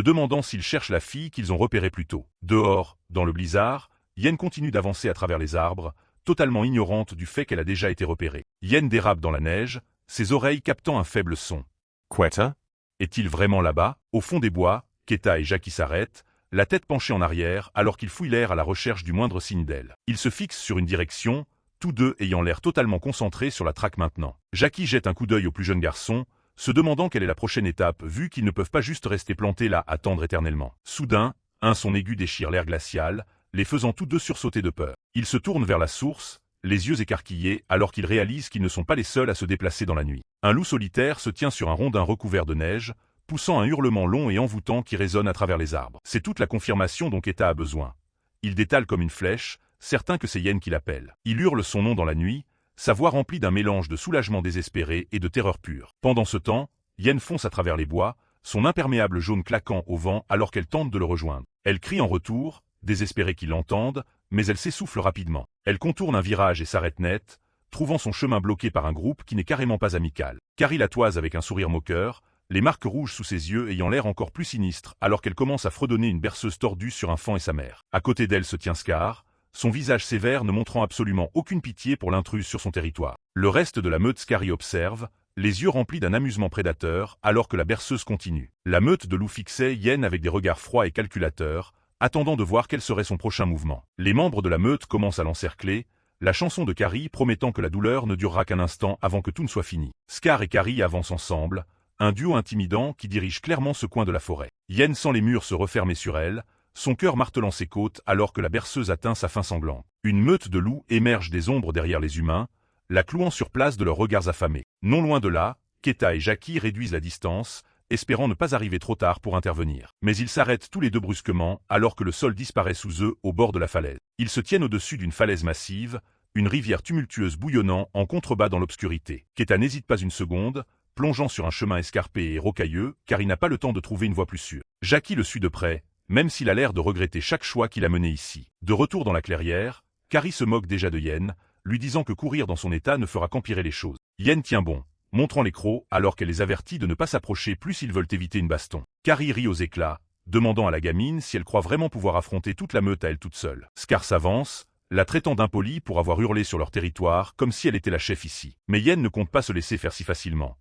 demandant s'ils cherchent la fille qu'ils ont repérée plus tôt. Dehors, dans le blizzard, Yen continue d'avancer à travers les arbres, totalement ignorante du fait qu'elle a déjà été repérée. Yen dérape dans la neige, ses oreilles captant un faible son. Quetta? Est-il vraiment là-bas? Au fond des bois, Keta et Jackie s'arrêtent, la tête penchée en arrière alors qu'ils fouillent l'air à la recherche du moindre signe d'elle. Ils se fixent sur une direction, tous deux ayant l'air totalement concentrés sur la traque maintenant. Jackie jette un coup d'œil au plus jeune garçon, se demandant quelle est la prochaine étape vu qu'ils ne peuvent pas juste rester plantés là à attendre éternellement. Soudain, un son aigu déchire l'air glacial, les faisant tous deux sursauter de peur. Ils se tournent vers la source, les yeux écarquillés alors qu'ils réalisent qu'ils ne sont pas les seuls à se déplacer dans la nuit. Un loup solitaire se tient sur un rondin recouvert de neige, poussant un hurlement long et envoûtant qui résonne à travers les arbres. C'est toute la confirmation dont Keta a besoin. Il détale comme une flèche, certain que c'est Yen qui l'appelle. Il hurle son nom dans la nuit, sa voix remplie d'un mélange de soulagement désespéré et de terreur pure. Pendant ce temps, Yen fonce à travers les bois, son imperméable jaune claquant au vent alors qu'elle tente de le rejoindre. Elle crie en retour, désespérée qu'il l'entende, mais elle s'essouffle rapidement. Elle contourne un virage et s'arrête net, trouvant son chemin bloqué par un groupe qui n'est carrément pas amical. Kari la toise avec un sourire moqueur, les marques rouges sous ses yeux ayant l'air encore plus sinistres alors qu'elle commence à fredonner une berceuse tordue sur un faon et sa mère. À côté d'elle se tient Scar, son visage sévère ne montrant absolument aucune pitié pour l'intruse sur son territoire. Le reste de la meute Skari observe, les yeux remplis d'un amusement prédateur alors que la berceuse continue. La meute de loups fixait Yen avec des regards froids et calculateurs, attendant de voir quel serait son prochain mouvement. Les membres de la meute commencent à l'encercler, la chanson de Kari promettant que la douleur ne durera qu'un instant avant que tout ne soit fini. Scar et Kari avancent ensemble, un duo intimidant qui dirige clairement ce coin de la forêt. Yen sent les murs se refermer sur elle, son cœur martelant ses côtes alors que la berceuse atteint sa fin sanglante. Une meute de loups émerge des ombres derrière les humains, la clouant sur place de leurs regards affamés. Non loin de là, Keta et Jackie réduisent la distance, espérant ne pas arriver trop tard pour intervenir. Mais ils s'arrêtent tous les deux brusquement alors que le sol disparaît sous eux au bord de la falaise. Ils se tiennent au-dessus d'une falaise massive, une rivière tumultueuse bouillonnant en contrebas dans l'obscurité. Keta n'hésite pas une seconde, plongeant sur un chemin escarpé et rocailleux car il n'a pas le temps de trouver une voie plus sûre. Jackie le suit de près, même s'il a l'air de regretter chaque choix qu'il a mené ici. De retour dans la clairière, Kari se moque déjà de Yen, lui disant que courir dans son état ne fera qu'empirer les choses. Yen tient bon, montrant les crocs alors qu'elle les avertit de ne pas s'approcher plus s'ils veulent éviter une baston. Carrie rit aux éclats, demandant à la gamine si elle croit vraiment pouvoir affronter toute la meute à elle toute seule. Scar s'avance, la traitant d'impolie pour avoir hurlé sur leur territoire comme si elle était la chef ici. Mais Yen ne compte pas se laisser faire si facilement.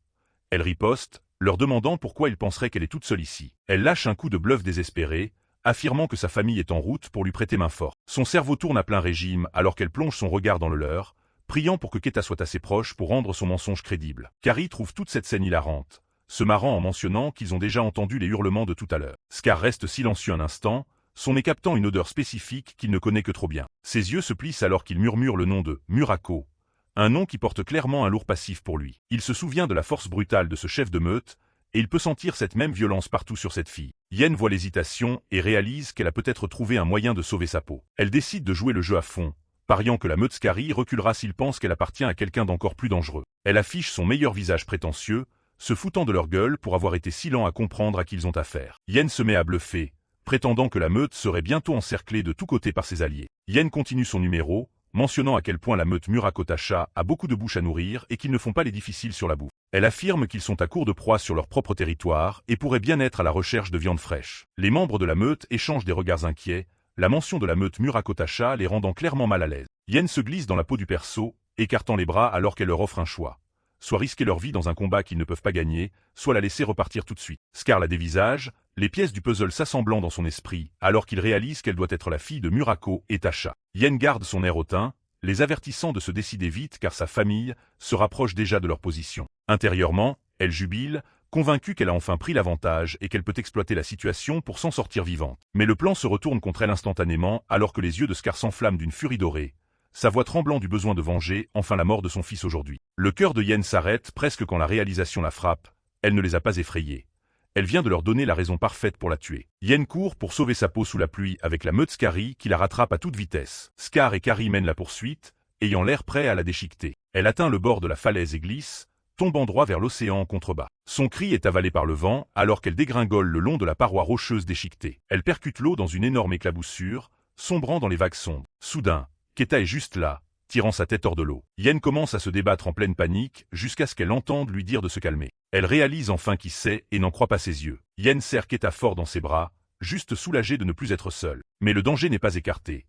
Elle riposte, leur demandant pourquoi ils penseraient qu'elle est toute seule ici. Elle lâche un coup de bluff désespéré, affirmant que sa famille est en route pour lui prêter main forte. Son cerveau tourne à plein régime alors qu'elle plonge son regard dans le leur, priant pour que Keta soit assez proche pour rendre son mensonge crédible. Carrie trouve toute cette scène hilarante, se marrant en mentionnant qu'ils ont déjà entendu les hurlements de tout à l'heure. Scar reste silencieux un instant, son nez captant une odeur spécifique qu'il ne connaît que trop bien. Ses yeux se plissent alors qu'il murmure le nom de Murako, un nom qui porte clairement un lourd passif pour lui. Il se souvient de la force brutale de ce chef de meute, et il peut sentir cette même violence partout sur cette fille. Yen voit l'hésitation et réalise qu'elle a peut-être trouvé un moyen de sauver sa peau. Elle décide de jouer le jeu à fond, pariant que la meute Skari reculera s'il pense qu'elle appartient à quelqu'un d'encore plus dangereux. Elle affiche son meilleur visage prétentieux, se foutant de leur gueule pour avoir été si lents à comprendre à qui ils ont affaire. Yen se met à bluffer, prétendant que la meute serait bientôt encerclée de tous côtés par ses alliés. Yen continue son numéro, mentionnant à quel point la meute Murakotacha a beaucoup de bouches à nourrir et qu'ils ne font pas les difficiles sur la bouffe. Elle affirme qu'ils sont à court de proie sur leur propre territoire et pourraient bien être à la recherche de viande fraîche. Les membres de la meute échangent des regards inquiets, la mention de la meute Murakotacha les rendant clairement mal à l'aise. Yen se glisse dans la peau du perso, écartant les bras alors qu'elle leur offre un choix. Soit risquer leur vie dans un combat qu'ils ne peuvent pas gagner, soit la laisser repartir tout de suite. Scar la dévisage, les pièces du puzzle s'assemblant dans son esprit, alors qu'il réalise qu'elle doit être la fille de Murako et Tasha. Yen garde son air hautain, les avertissant de se décider vite car sa famille se rapproche déjà de leur position. Intérieurement, elle jubile, convaincue qu'elle a enfin pris l'avantage et qu'elle peut exploiter la situation pour s'en sortir vivante. Mais le plan se retourne contre elle instantanément alors que les yeux de Scar s'enflamment d'une furie dorée, sa voix tremblant du besoin de venger enfin la mort de son fils aujourd'hui. Le cœur de Yen s'arrête presque quand la réalisation la frappe, elle ne les a pas effrayés. Elle vient de leur donner la raison parfaite pour la tuer. Yen court pour sauver sa peau sous la pluie avec la meute Skari qui la rattrape à toute vitesse. Scar et Carrie mènent la poursuite, ayant l'air prêts à la déchiqueter. Elle atteint le bord de la falaise et glisse, tombant droit vers l'océan en contrebas. Son cri est avalé par le vent alors qu'elle dégringole le long de la paroi rocheuse déchiquetée. Elle percute l'eau dans une énorme éclaboussure, sombrant dans les vagues sombres. Soudain, Keta est juste là, tirant sa tête hors de l'eau. Yen commence à se débattre en pleine panique jusqu'à ce qu'elle entende lui dire de se calmer. Elle réalise enfin qui c'est et n'en croit pas ses yeux. Yen serre Keta fort dans ses bras, juste soulagée de ne plus être seule. Mais le danger n'est pas écarté.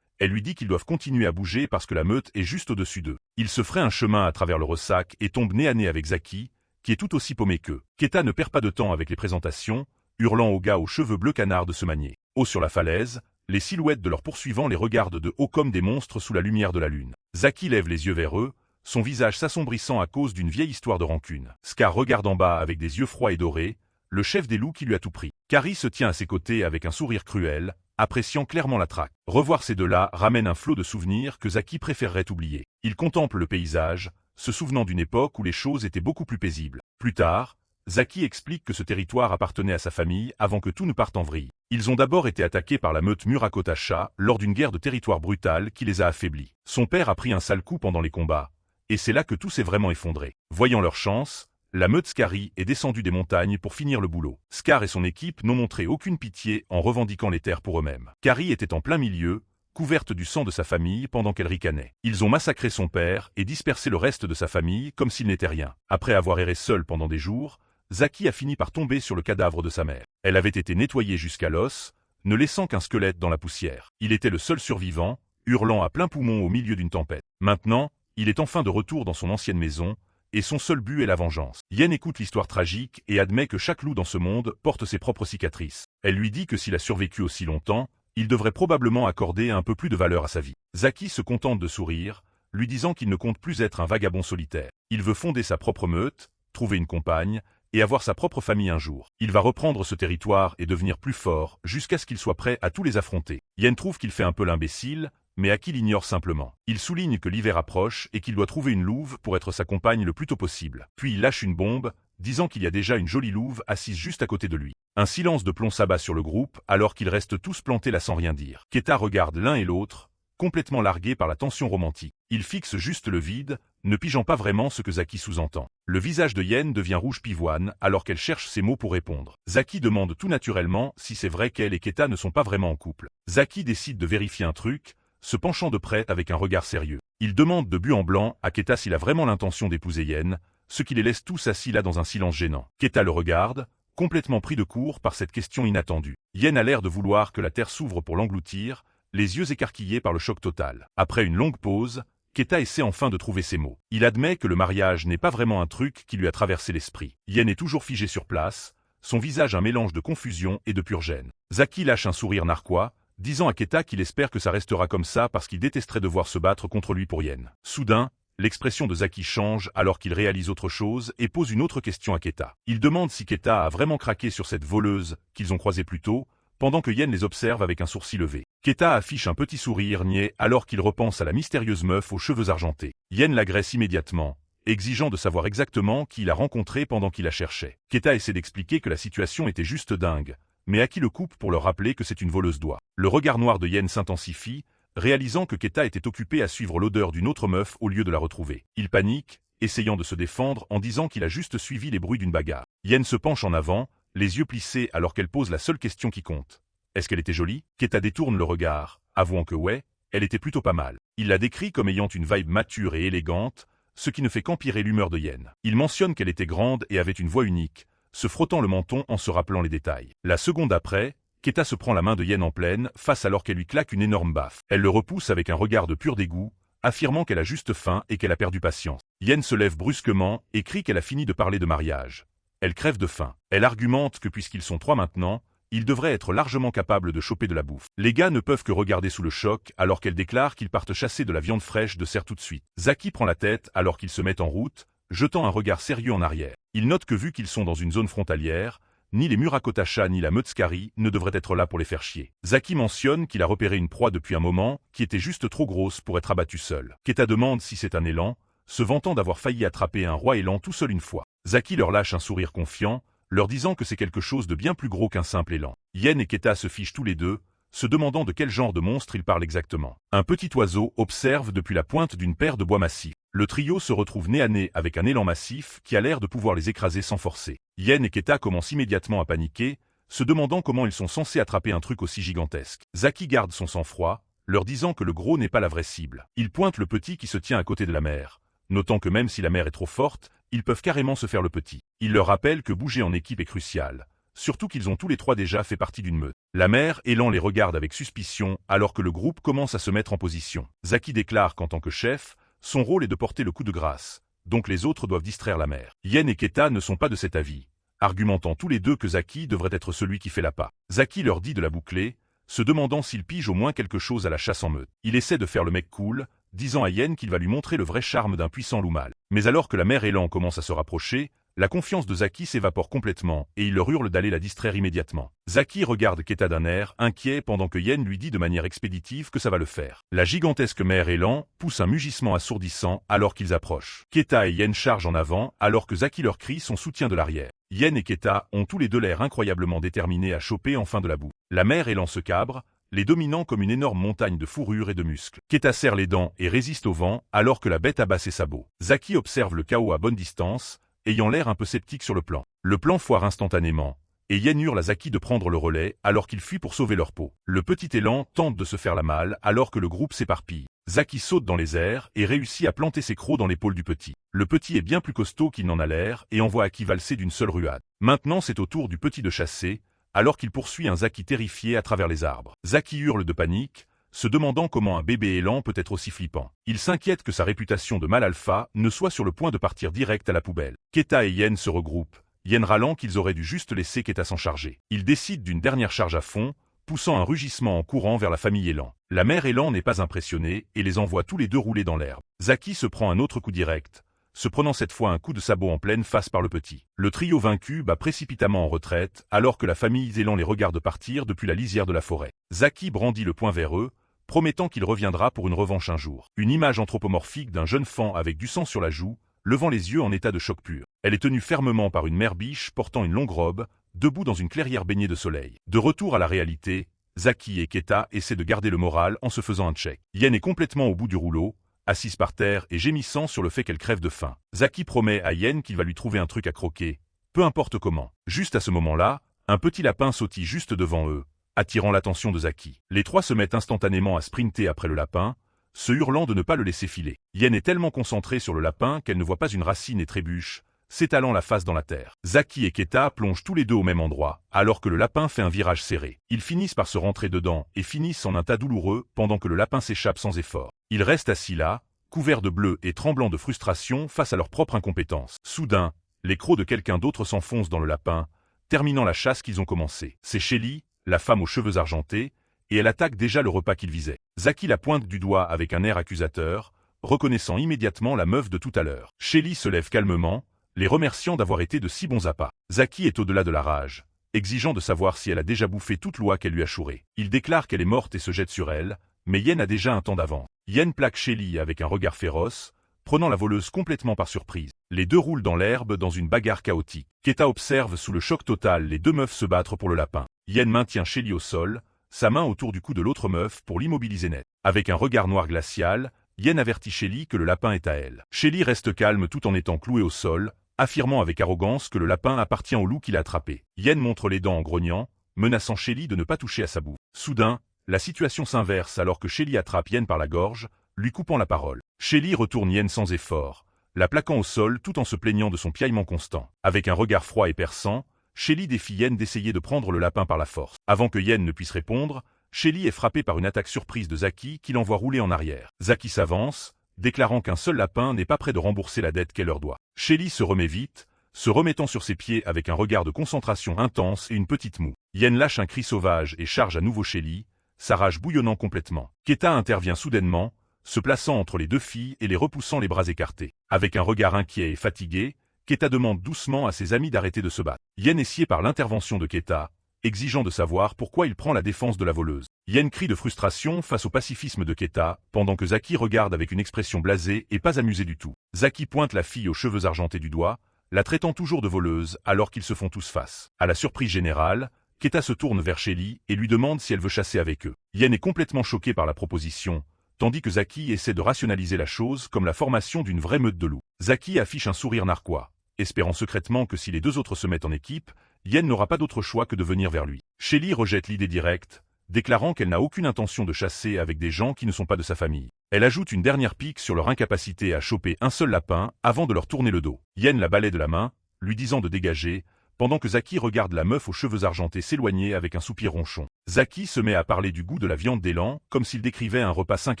Elle lui dit qu'ils doivent continuer à bouger parce que la meute est juste au-dessus d'eux. Ils se feraient un chemin à travers le ressac et tombent nez à nez avec Zaki, qui est tout aussi paumé qu'eux. Keta ne perd pas de temps avec les présentations, hurlant aux gars aux cheveux bleu canard de se manier. Haut sur la falaise, les silhouettes de leurs poursuivants les regardent de haut comme des monstres sous la lumière de la lune. Zaki lève les yeux vers eux, son visage s'assombrissant à cause d'une vieille histoire de rancune. Scar regarde en bas avec des yeux froids et dorés, le chef des loups qui lui a tout pris. Carrie se tient à ses côtés avec un sourire cruel, appréciant clairement la traque. Revoir ces deux-là ramène un flot de souvenirs que Zaki préférerait oublier. Il contemple le paysage, se souvenant d'une époque où les choses étaient beaucoup plus paisibles. Plus tard, Zaki explique que ce territoire appartenait à sa famille avant que tout ne parte en vrille. Ils ont d'abord été attaqués par la meute Murakotacha lors d'une guerre de territoire brutale qui les a affaiblis. Son père a pris un sale coup pendant les combats, et c'est là que tout s'est vraiment effondré. Voyant leur chance, la meute Skari est descendue des montagnes pour finir le boulot. Scar et son équipe n'ont montré aucune pitié en revendiquant les terres pour eux-mêmes. Carrie était en plein milieu, couverte du sang de sa famille pendant qu'elle ricanait. Ils ont massacré son père et dispersé le reste de sa famille comme s'il n'était rien. Après avoir erré seul pendant des jours, Zaki a fini par tomber sur le cadavre de sa mère. Elle avait été nettoyée jusqu'à l'os, ne laissant qu'un squelette dans la poussière. Il était le seul survivant, hurlant à plein poumon au milieu d'une tempête. Maintenant, il est enfin de retour dans son ancienne maison, et son seul but est la vengeance. Yen écoute l'histoire tragique et admet que chaque loup dans ce monde porte ses propres cicatrices. Elle lui dit que s'il a survécu aussi longtemps, il devrait probablement accorder un peu plus de valeur à sa vie. Zaki se contente de sourire, lui disant qu'il ne compte plus être un vagabond solitaire. Il veut fonder sa propre meute, trouver une compagne, et avoir sa propre famille un jour. Il va reprendre ce territoire et devenir plus fort jusqu'à ce qu'il soit prêt à tous les affronter. Yen trouve qu'il fait un peu l'imbécile, mais Aki l'ignore simplement. Il souligne que l'hiver approche et qu'il doit trouver une louve pour être sa compagne le plus tôt possible. Puis il lâche une bombe, disant qu'il y a déjà une jolie louve assise juste à côté de lui. Un silence de plomb s'abat sur le groupe alors qu'ils restent tous plantés là sans rien dire. Keta regarde l'un et l'autre, complètement largués par la tension romantique. Il fixe juste le vide, ne pigeant pas vraiment ce que Zaki sous-entend. Le visage de Yen devient rouge pivoine alors qu'elle cherche ses mots pour répondre. Zaki demande tout naturellement si c'est vrai qu'elle et Keta ne sont pas vraiment en couple. Zaki décide de vérifier un truc, se penchant de près avec un regard sérieux. Il demande de but en blanc à Keta s'il a vraiment l'intention d'épouser Yen, ce qui les laisse tous assis là dans un silence gênant. Keta le regarde, complètement pris de court par cette question inattendue. Yen a l'air de vouloir que la terre s'ouvre pour l'engloutir, les yeux écarquillés par le choc total. Après une longue pause, Keta essaie enfin de trouver ses mots. Il admet que le mariage n'est pas vraiment un truc qui lui a traversé l'esprit. Yen est toujours figé sur place, son visage un mélange de confusion et de pure gêne. Zaki lâche un sourire narquois, disant à Keta qu'il espère que ça restera comme ça parce qu'il détesterait devoir se battre contre lui pour Yen. Soudain, l'expression de Zaki change alors qu'il réalise autre chose et pose une autre question à Keta. Il demande si Keta a vraiment craqué sur cette voleuse qu'ils ont croisée plus tôt, pendant que Yen les observe avec un sourcil levé. Keta affiche un petit sourire niais alors qu'il repense à la mystérieuse meuf aux cheveux argentés. Yen l'agresse immédiatement, exigeant de savoir exactement qui il a rencontré pendant qu'il la cherchait. Keta essaie d'expliquer que la situation était juste dingue, mais Aki le coupe pour leur rappeler que c'est une voleuse d'oie. Le regard noir de Yen s'intensifie, réalisant que Keta était occupé à suivre l'odeur d'une autre meuf au lieu de la retrouver. Il panique, essayant de se défendre en disant qu'il a juste suivi les bruits d'une bagarre. Yen se penche en avant, les yeux plissés alors qu'elle pose la seule question qui compte. Est-ce qu'elle était jolie? Keta détourne le regard, avouant que ouais, elle était plutôt pas mal. Il la décrit comme ayant une vibe mature et élégante, ce qui ne fait qu'empirer l'humeur de Yen. Il mentionne qu'elle était grande et avait une voix unique, se frottant le menton en se rappelant les détails. La seconde après, Keta se prend la main de Yen en pleine face alors qu'elle lui claque une énorme baffe. Elle le repousse avec un regard de pur dégoût, affirmant qu'elle a juste faim et qu'elle a perdu patience. Yen se lève brusquement et crie qu'elle a fini de parler de mariage. Elle crève de faim. Elle argumente que puisqu'ils sont 3 maintenant, ils devraient être largement capables de choper de la bouffe. Les gars ne peuvent que regarder sous le choc alors qu'elle déclare qu'ils partent chasser de la viande fraîche de cerf tout de suite. Zaki prend la tête alors qu'ils se mettent en route, jetant un regard sérieux en arrière. Il note que vu qu'ils sont dans une zone frontalière, ni les Murakotacha ni la Mutskari ne devraient être là pour les faire chier. Zaki mentionne qu'il a repéré une proie depuis un moment qui était juste trop grosse pour être abattue seule. Keta demande si c'est un élan, se vantant d'avoir failli attraper un roi élan tout seul une fois. Zaki leur lâche un sourire confiant, leur disant que c'est quelque chose de bien plus gros qu'un simple élan. Yen et Keta se fichent tous les deux, se demandant de quel genre de monstre ils parlent exactement. Un petit oiseau observe depuis la pointe d'une paire de bois massifs. Le trio se retrouve nez à nez avec un élan massif qui a l'air de pouvoir les écraser sans forcer. Yen et Keta commencent immédiatement à paniquer, se demandant comment ils sont censés attraper un truc aussi gigantesque. Zaki garde son sang-froid, leur disant que le gros n'est pas la vraie cible. Il pointe le petit qui se tient à côté de la mère, notant que même si la mère est trop forte, ils peuvent carrément se faire le petit. Il leur rappelle que bouger en équipe est crucial, surtout qu'ils ont tous les 3 déjà fait partie d'une meute. La mère, Élan, les regarde avec suspicion alors que le groupe commence à se mettre en position. Zaki déclare qu'en tant que chef, son rôle est de porter le coup de grâce, donc les autres doivent distraire la mère. Yen et Keta ne sont pas de cet avis, argumentant tous les deux que Zaki devrait être celui qui fait la pas. Zaki leur dit de la boucler, se demandant s'il pige au moins quelque chose à la chasse en meute. Il essaie de faire le mec cool, disant à Yen qu'il va lui montrer le vrai charme d'un puissant loup mâle. Mais alors que la mère Élan commence à se rapprocher, la confiance de Zaki s'évapore complètement et il leur hurle d'aller la distraire immédiatement. Zaki regarde Keta d'un air inquiet pendant que Yen lui dit de manière expéditive que ça va le faire. La gigantesque mère Élan pousse un mugissement assourdissant alors qu'ils approchent. Keta et Yen chargent en avant alors que Zaki leur crie son soutien de l'arrière. Yen et Keta ont tous les deux l'air incroyablement déterminés à choper enfin de la boue. La mère Élan se cabre, les dominant comme une énorme montagne de fourrure et de muscles. Keta serre les dents et résiste au vent alors que la bête abat ses sabots. Zaki observe le chaos à bonne distance, ayant l'air un peu sceptique sur le plan. Le plan foire instantanément, et Yen hurle à Zaki de prendre le relais alors qu'il fuit pour sauver leur peau. Le petit élan tente de se faire la malle alors que le groupe s'éparpille. Zaki saute dans les airs et réussit à planter ses crocs dans l'épaule du petit. Le petit est bien plus costaud qu'il n'en a l'air et envoie Aki valser d'une seule ruade. Maintenant c'est au tour du petit de chasser, alors qu'il poursuit un Zaki terrifié à travers les arbres. Zaki hurle de panique, se demandant comment un bébé élan peut être aussi flippant. Il s'inquiète que sa réputation de mâle alpha ne soit sur le point de partir direct à la poubelle. Keta et Yen se regroupent, Yen râlant qu'ils auraient dû juste laisser Keta s'en charger. Ils décident d'une dernière charge à fond, poussant un rugissement en courant vers la famille Élan. La mère Élan n'est pas impressionnée et les envoie tous les deux rouler dans l'herbe. Zaki se prend un autre coup direct, se prenant cette fois un coup de sabot en pleine face par le petit. Le trio vaincu bat précipitamment en retraite alors que la famille Élan les regarde partir depuis la lisière de la forêt. Zaki brandit le poing vers eux, promettant qu'il reviendra pour une revanche un jour. Une image anthropomorphique d'un jeune fan avec du sang sur la joue, levant les yeux en état de choc pur. Elle est tenue fermement par une mère biche portant une longue robe, debout dans une clairière baignée de soleil. De retour à la réalité, Zaki et Keta essaient de garder le moral en se faisant un check. Yen est complètement au bout du rouleau, assise par terre et gémissant sur le fait qu'elle crève de faim. Zaki promet à Yen qu'il va lui trouver un truc à croquer, peu importe comment. Juste à ce moment-là, un petit lapin sautille juste devant eux, attirant l'attention de Zaki. Les 3 se mettent instantanément à sprinter après le lapin, se hurlant de ne pas le laisser filer. Yen est tellement concentrée sur le lapin qu'elle ne voit pas une racine et trébuche, s'étalant la face dans la terre. Zaki et Keta plongent tous les deux au même endroit, alors que le lapin fait un virage serré. Ils finissent par se rentrer dedans et finissent en un tas douloureux pendant que le lapin s'échappe sans effort. Ils restent assis là, couverts de bleu et tremblants de frustration face à leur propre incompétence. Soudain, les crocs de quelqu'un d'autre s'enfoncent dans le lapin, terminant la chasse qu'ils ont commencée. C'est Shelly, la femme aux cheveux argentés, et elle attaque déjà le repas qu'il visait. Zaki la pointe du doigt avec un air accusateur, reconnaissant immédiatement la meuf de tout à l'heure. Shelly se lève calmement, les remerciant d'avoir été de si bons appâts. Zaki est au-delà de la rage, exigeant de savoir si elle a déjà bouffé toute l'oie qu'elle lui a chourée. Il déclare qu'elle est morte et se jette sur elle, mais Yen a déjà un temps d'avance. Yen plaque Shelly avec un regard féroce, prenant la voleuse complètement par surprise. Les deux roulent dans l'herbe dans une bagarre chaotique. Keta observe sous le choc total les deux meufs se battre pour le lapin. Yen maintient Shelly au sol, sa main autour du cou de l'autre meuf pour l'immobiliser net. Avec un regard noir glacial, Yen avertit Shelly que le lapin est à elle. Shelly reste calme tout en étant clouée au sol, affirmant avec arrogance que le lapin appartient au loup qu'il a attrapé. Yen montre les dents en grognant, menaçant Shelly de ne pas toucher à sa bouffe. Soudain, la situation s'inverse alors que Shelly attrape Yen par la gorge, lui coupant la parole. Shelly retourne Yen sans effort, la plaquant au sol tout en se plaignant de son piaillement constant. Avec un regard froid et perçant, Shelly défie Yen d'essayer de prendre le lapin par la force. Avant que Yen ne puisse répondre, Shelly est frappée par une attaque surprise de Zaki qui l'envoie rouler en arrière. Zaki s'avance, déclarant qu'un seul lapin n'est pas prêt de rembourser la dette qu'elle leur doit. Shelly se remet vite, se remettant sur ses pieds avec un regard de concentration intense et une petite moue. Yen lâche un cri sauvage et charge à nouveau Shelly, sa rage bouillonnant complètement. Keta intervient soudainement, se plaçant entre les deux filles et les repoussant les bras écartés. Avec un regard inquiet et fatigué, Keta demande doucement à ses amis d'arrêter de se battre. Yen est scié par l'intervention de Keta, exigeant de savoir pourquoi il prend la défense de la voleuse. Yen crie de frustration face au pacifisme de Keta, pendant que Zaki regarde avec une expression blasée et pas amusée du tout. Zaki pointe la fille aux cheveux argentés du doigt, la traitant toujours de voleuse alors qu'ils se font tous face. À la surprise générale, Keta se tourne vers Shelly et lui demande si elle veut chasser avec eux. Yen est complètement choqué par la proposition, tandis que Zaki essaie de rationaliser la chose comme la formation d'une vraie meute de loups. Zaki affiche un sourire narquois, espérant secrètement que si les deux autres se mettent en équipe, Yen n'aura pas d'autre choix que de venir vers lui. Shelly rejette l'idée directe, déclarant qu'elle n'a aucune intention de chasser avec des gens qui ne sont pas de sa famille. Elle ajoute une dernière pique sur leur incapacité à choper un seul lapin avant de leur tourner le dos. Yen la balaie de la main, lui disant de dégager, pendant que Zaki regarde la meuf aux cheveux argentés s'éloigner avec un soupir ronchon. Zaki se met à parler du goût de la viande d'élan comme s'il décrivait un repas 5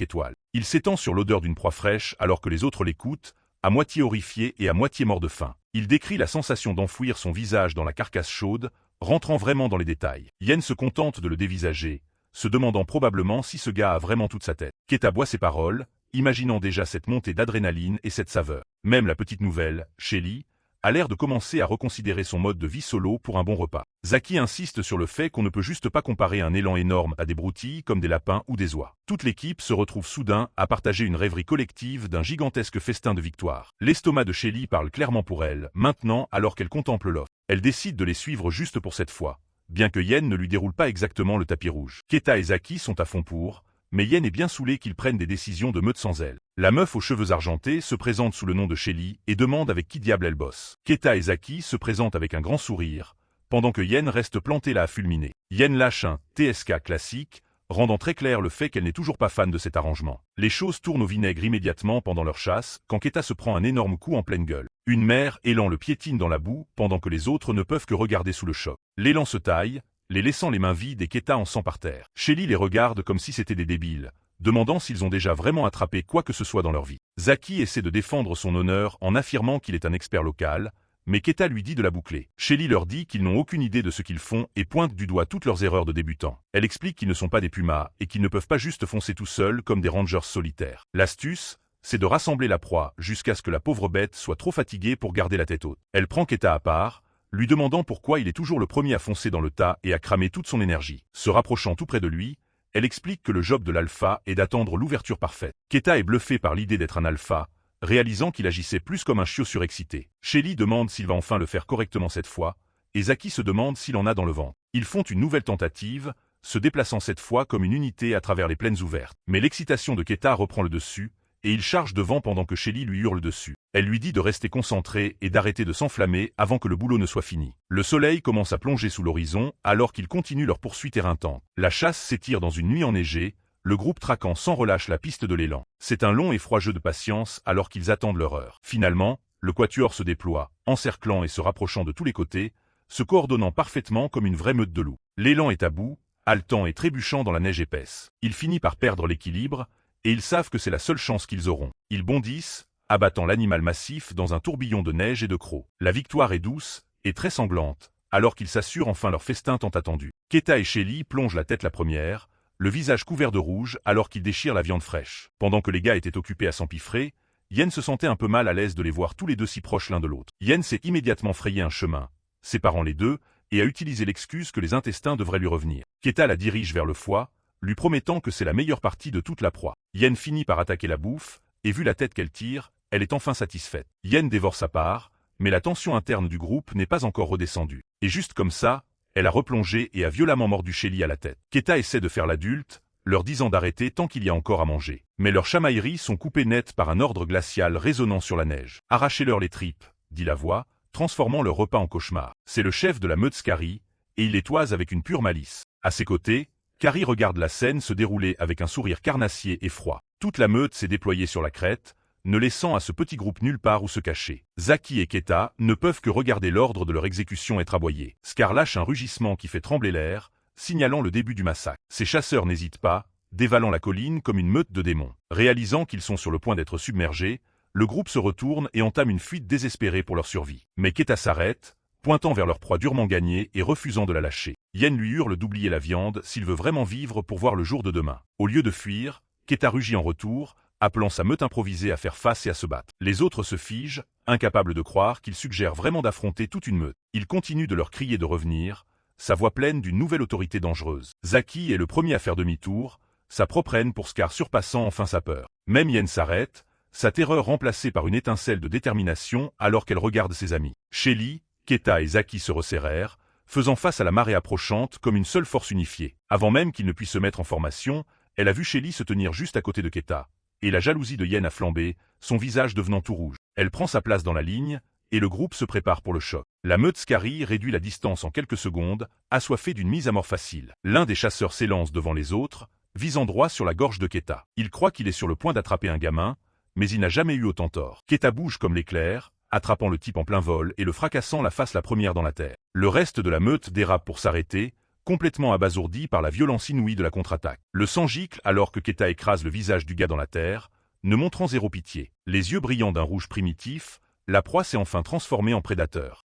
étoiles. Il s'étend sur l'odeur d'une proie fraîche alors que les autres l'écoutent, à moitié horrifié et à moitié mort de faim. Il décrit la sensation d'enfouir son visage dans la carcasse chaude, rentrant vraiment dans les détails. Yen se contente de le dévisager, se demandant probablement si ce gars a vraiment toute sa tête. Keta boit ses paroles, imaginant déjà cette montée d'adrénaline et cette saveur. Même la petite nouvelle, Shelly, a l'air de commencer à reconsidérer son mode de vie solo pour un bon repas. Zaki insiste sur le fait qu'on ne peut juste pas comparer un élan énorme à des broutilles comme des lapins ou des oies. Toute l'équipe se retrouve soudain à partager une rêverie collective d'un gigantesque festin de victoire. L'estomac de Shelly parle clairement pour elle, maintenant alors qu'elle contemple l'offre. Elle décide de les suivre juste pour cette fois, bien que Yen ne lui déroule pas exactement le tapis rouge. Keta et Zaki sont à fond pour, mais Yen est bien saoulé qu'ils prennent des décisions de meute sans elle. La meuf aux cheveux argentés se présente sous le nom de Shelly et demande avec qui diable elle bosse. Keta et Zaki se présentent avec un grand sourire, pendant que Yen reste plantée là à fulminer. Yen lâche un TSK classique, rendant très clair le fait qu'elle n'est toujours pas fan de cet arrangement. Les choses tournent au vinaigre immédiatement pendant leur chasse, quand Keta se prend un énorme coup en pleine gueule. Une mère élan le piétine dans la boue, pendant que les autres ne peuvent que regarder sous le choc. L'élan se taille, les laissant les mains vides et Keta en sang par terre. Shelly les regarde comme si c'était des débiles, demandant s'ils ont déjà vraiment attrapé quoi que ce soit dans leur vie. Zaki essaie de défendre son honneur en affirmant qu'il est un expert local, mais Keta lui dit de la boucler. Shelly leur dit qu'ils n'ont aucune idée de ce qu'ils font et pointe du doigt toutes leurs erreurs de débutants. Elle explique qu'ils ne sont pas des pumas et qu'ils ne peuvent pas juste foncer tout seuls comme des rangers solitaires. L'astuce, c'est de rassembler la proie jusqu'à ce que la pauvre bête soit trop fatiguée pour garder la tête haute. Elle prend Keta à part, lui demandant pourquoi il est toujours le premier à foncer dans le tas et à cramer toute son énergie. Se rapprochant tout près de lui, elle explique que le job de l'alpha est d'attendre l'ouverture parfaite. Keta est bluffé par l'idée d'être un alpha, réalisant qu'il agissait plus comme un chiot surexcité. Shelly demande s'il va enfin le faire correctement cette fois, et Zaki se demande s'il en a dans le ventre. Ils font une nouvelle tentative, se déplaçant cette fois comme une unité à travers les plaines ouvertes. Mais l'excitation de Keta reprend le dessus, et il charge devant pendant que Shelly lui hurle dessus. Elle lui dit de rester concentré et d'arrêter de s'enflammer avant que le boulot ne soit fini. Le soleil commence à plonger sous l'horizon alors qu'ils continuent leur poursuite éreintante. La chasse s'étire dans une nuit enneigée, le groupe traquant sans relâche la piste de l'élan. C'est un long et froid jeu de patience alors qu'ils attendent leur heure. Finalement, le quatuor se déploie, encerclant et se rapprochant de tous les côtés, se coordonnant parfaitement comme une vraie meute de loups. L'élan est à bout, haletant et trébuchant dans la neige épaisse. Il finit par perdre l'équilibre, et ils savent que c'est la seule chance qu'ils auront. Ils bondissent, abattant l'animal massif dans un tourbillon de neige et de crocs. La victoire est douce et très sanglante, alors qu'ils s'assurent enfin leur festin tant attendu. Keta et Shelly plongent la tête la première, le visage couvert de rouge alors qu'ils déchirent la viande fraîche. Pendant que les gars étaient occupés à s'empiffrer, Yen se sentait un peu mal à l'aise de les voir tous les deux si proches l'un de l'autre. Yen s'est immédiatement frayé un chemin, séparant les deux, et a utilisé l'excuse que les intestins devraient lui revenir. Keta la dirige vers le foie, lui promettant que c'est la meilleure partie de toute la proie. Yen finit par attaquer la bouffe, et vu la tête qu'elle tire, elle est enfin satisfaite. Yen dévore sa part, mais la tension interne du groupe n'est pas encore redescendue. Et juste comme ça, elle a replongé et a violemment mordu Shelly à la tête. Keta essaie de faire l'adulte, leur disant d'arrêter tant qu'il y a encore à manger. Mais leurs chamailleries sont coupées net par un ordre glacial résonnant sur la neige. « Arrachez-leur les tripes », dit la voix, transformant leur repas en cauchemar. C'est le chef de la meute Skari, et il les toise avec une pure malice. À ses côtés, Kari regarde la scène se dérouler avec un sourire carnassier et froid. Toute la meute s'est déployée sur la crête, ne laissant à ce petit groupe nulle part où se cacher. Zaki et Keta ne peuvent que regarder l'ordre de leur exécution être aboyé. Scar lâche un rugissement qui fait trembler l'air, signalant le début du massacre. Ces chasseurs n'hésitent pas, dévalant la colline comme une meute de démons. Réalisant qu'ils sont sur le point d'être submergés, le groupe se retourne et entame une fuite désespérée pour leur survie. Mais Keta s'arrête, pointant vers leur proie durement gagnée et refusant de la lâcher. Yen lui hurle d'oublier la viande s'il veut vraiment vivre pour voir le jour de demain. Au lieu de fuir, Keta rugit en retour, appelant sa meute improvisée à faire face et à se battre. Les autres se figent, incapables de croire qu'il suggère vraiment d'affronter toute une meute. Il continue de leur crier de revenir, sa voix pleine d'une nouvelle autorité dangereuse. Zaki est le premier à faire demi-tour, sa propre haine pour Scar surpassant enfin sa peur. Même Yen s'arrête, sa terreur remplacée par une étincelle de détermination alors qu'elle regarde ses amis. Shelly, Keta et Zaki se resserrèrent, faisant face à la marée approchante comme une seule force unifiée. Avant même qu'il ne puisse se mettre en formation, elle a vu Shelly se tenir juste à côté de Keta, et la jalousie de Yen a flambé, son visage devenant tout rouge. Elle prend sa place dans la ligne, et le groupe se prépare pour le choc. La meute Skari réduit la distance en quelques secondes, assoiffée d'une mise à mort facile. L'un des chasseurs s'élance devant les autres, visant droit sur la gorge de Keta. Il croit qu'il est sur le point d'attraper un gamin, mais il n'a jamais eu autant tort. Keta bouge comme l'éclair, attrapant le type en plein vol et le fracassant la face la première dans la terre. Le reste de la meute dérape pour s'arrêter, complètement abasourdi par la violence inouïe de la contre-attaque. Le sang gicle alors que Keta écrase le visage du gars dans la terre, ne montrant zéro pitié. Les yeux brillants d'un rouge primitif, la proie s'est enfin transformée en prédateur.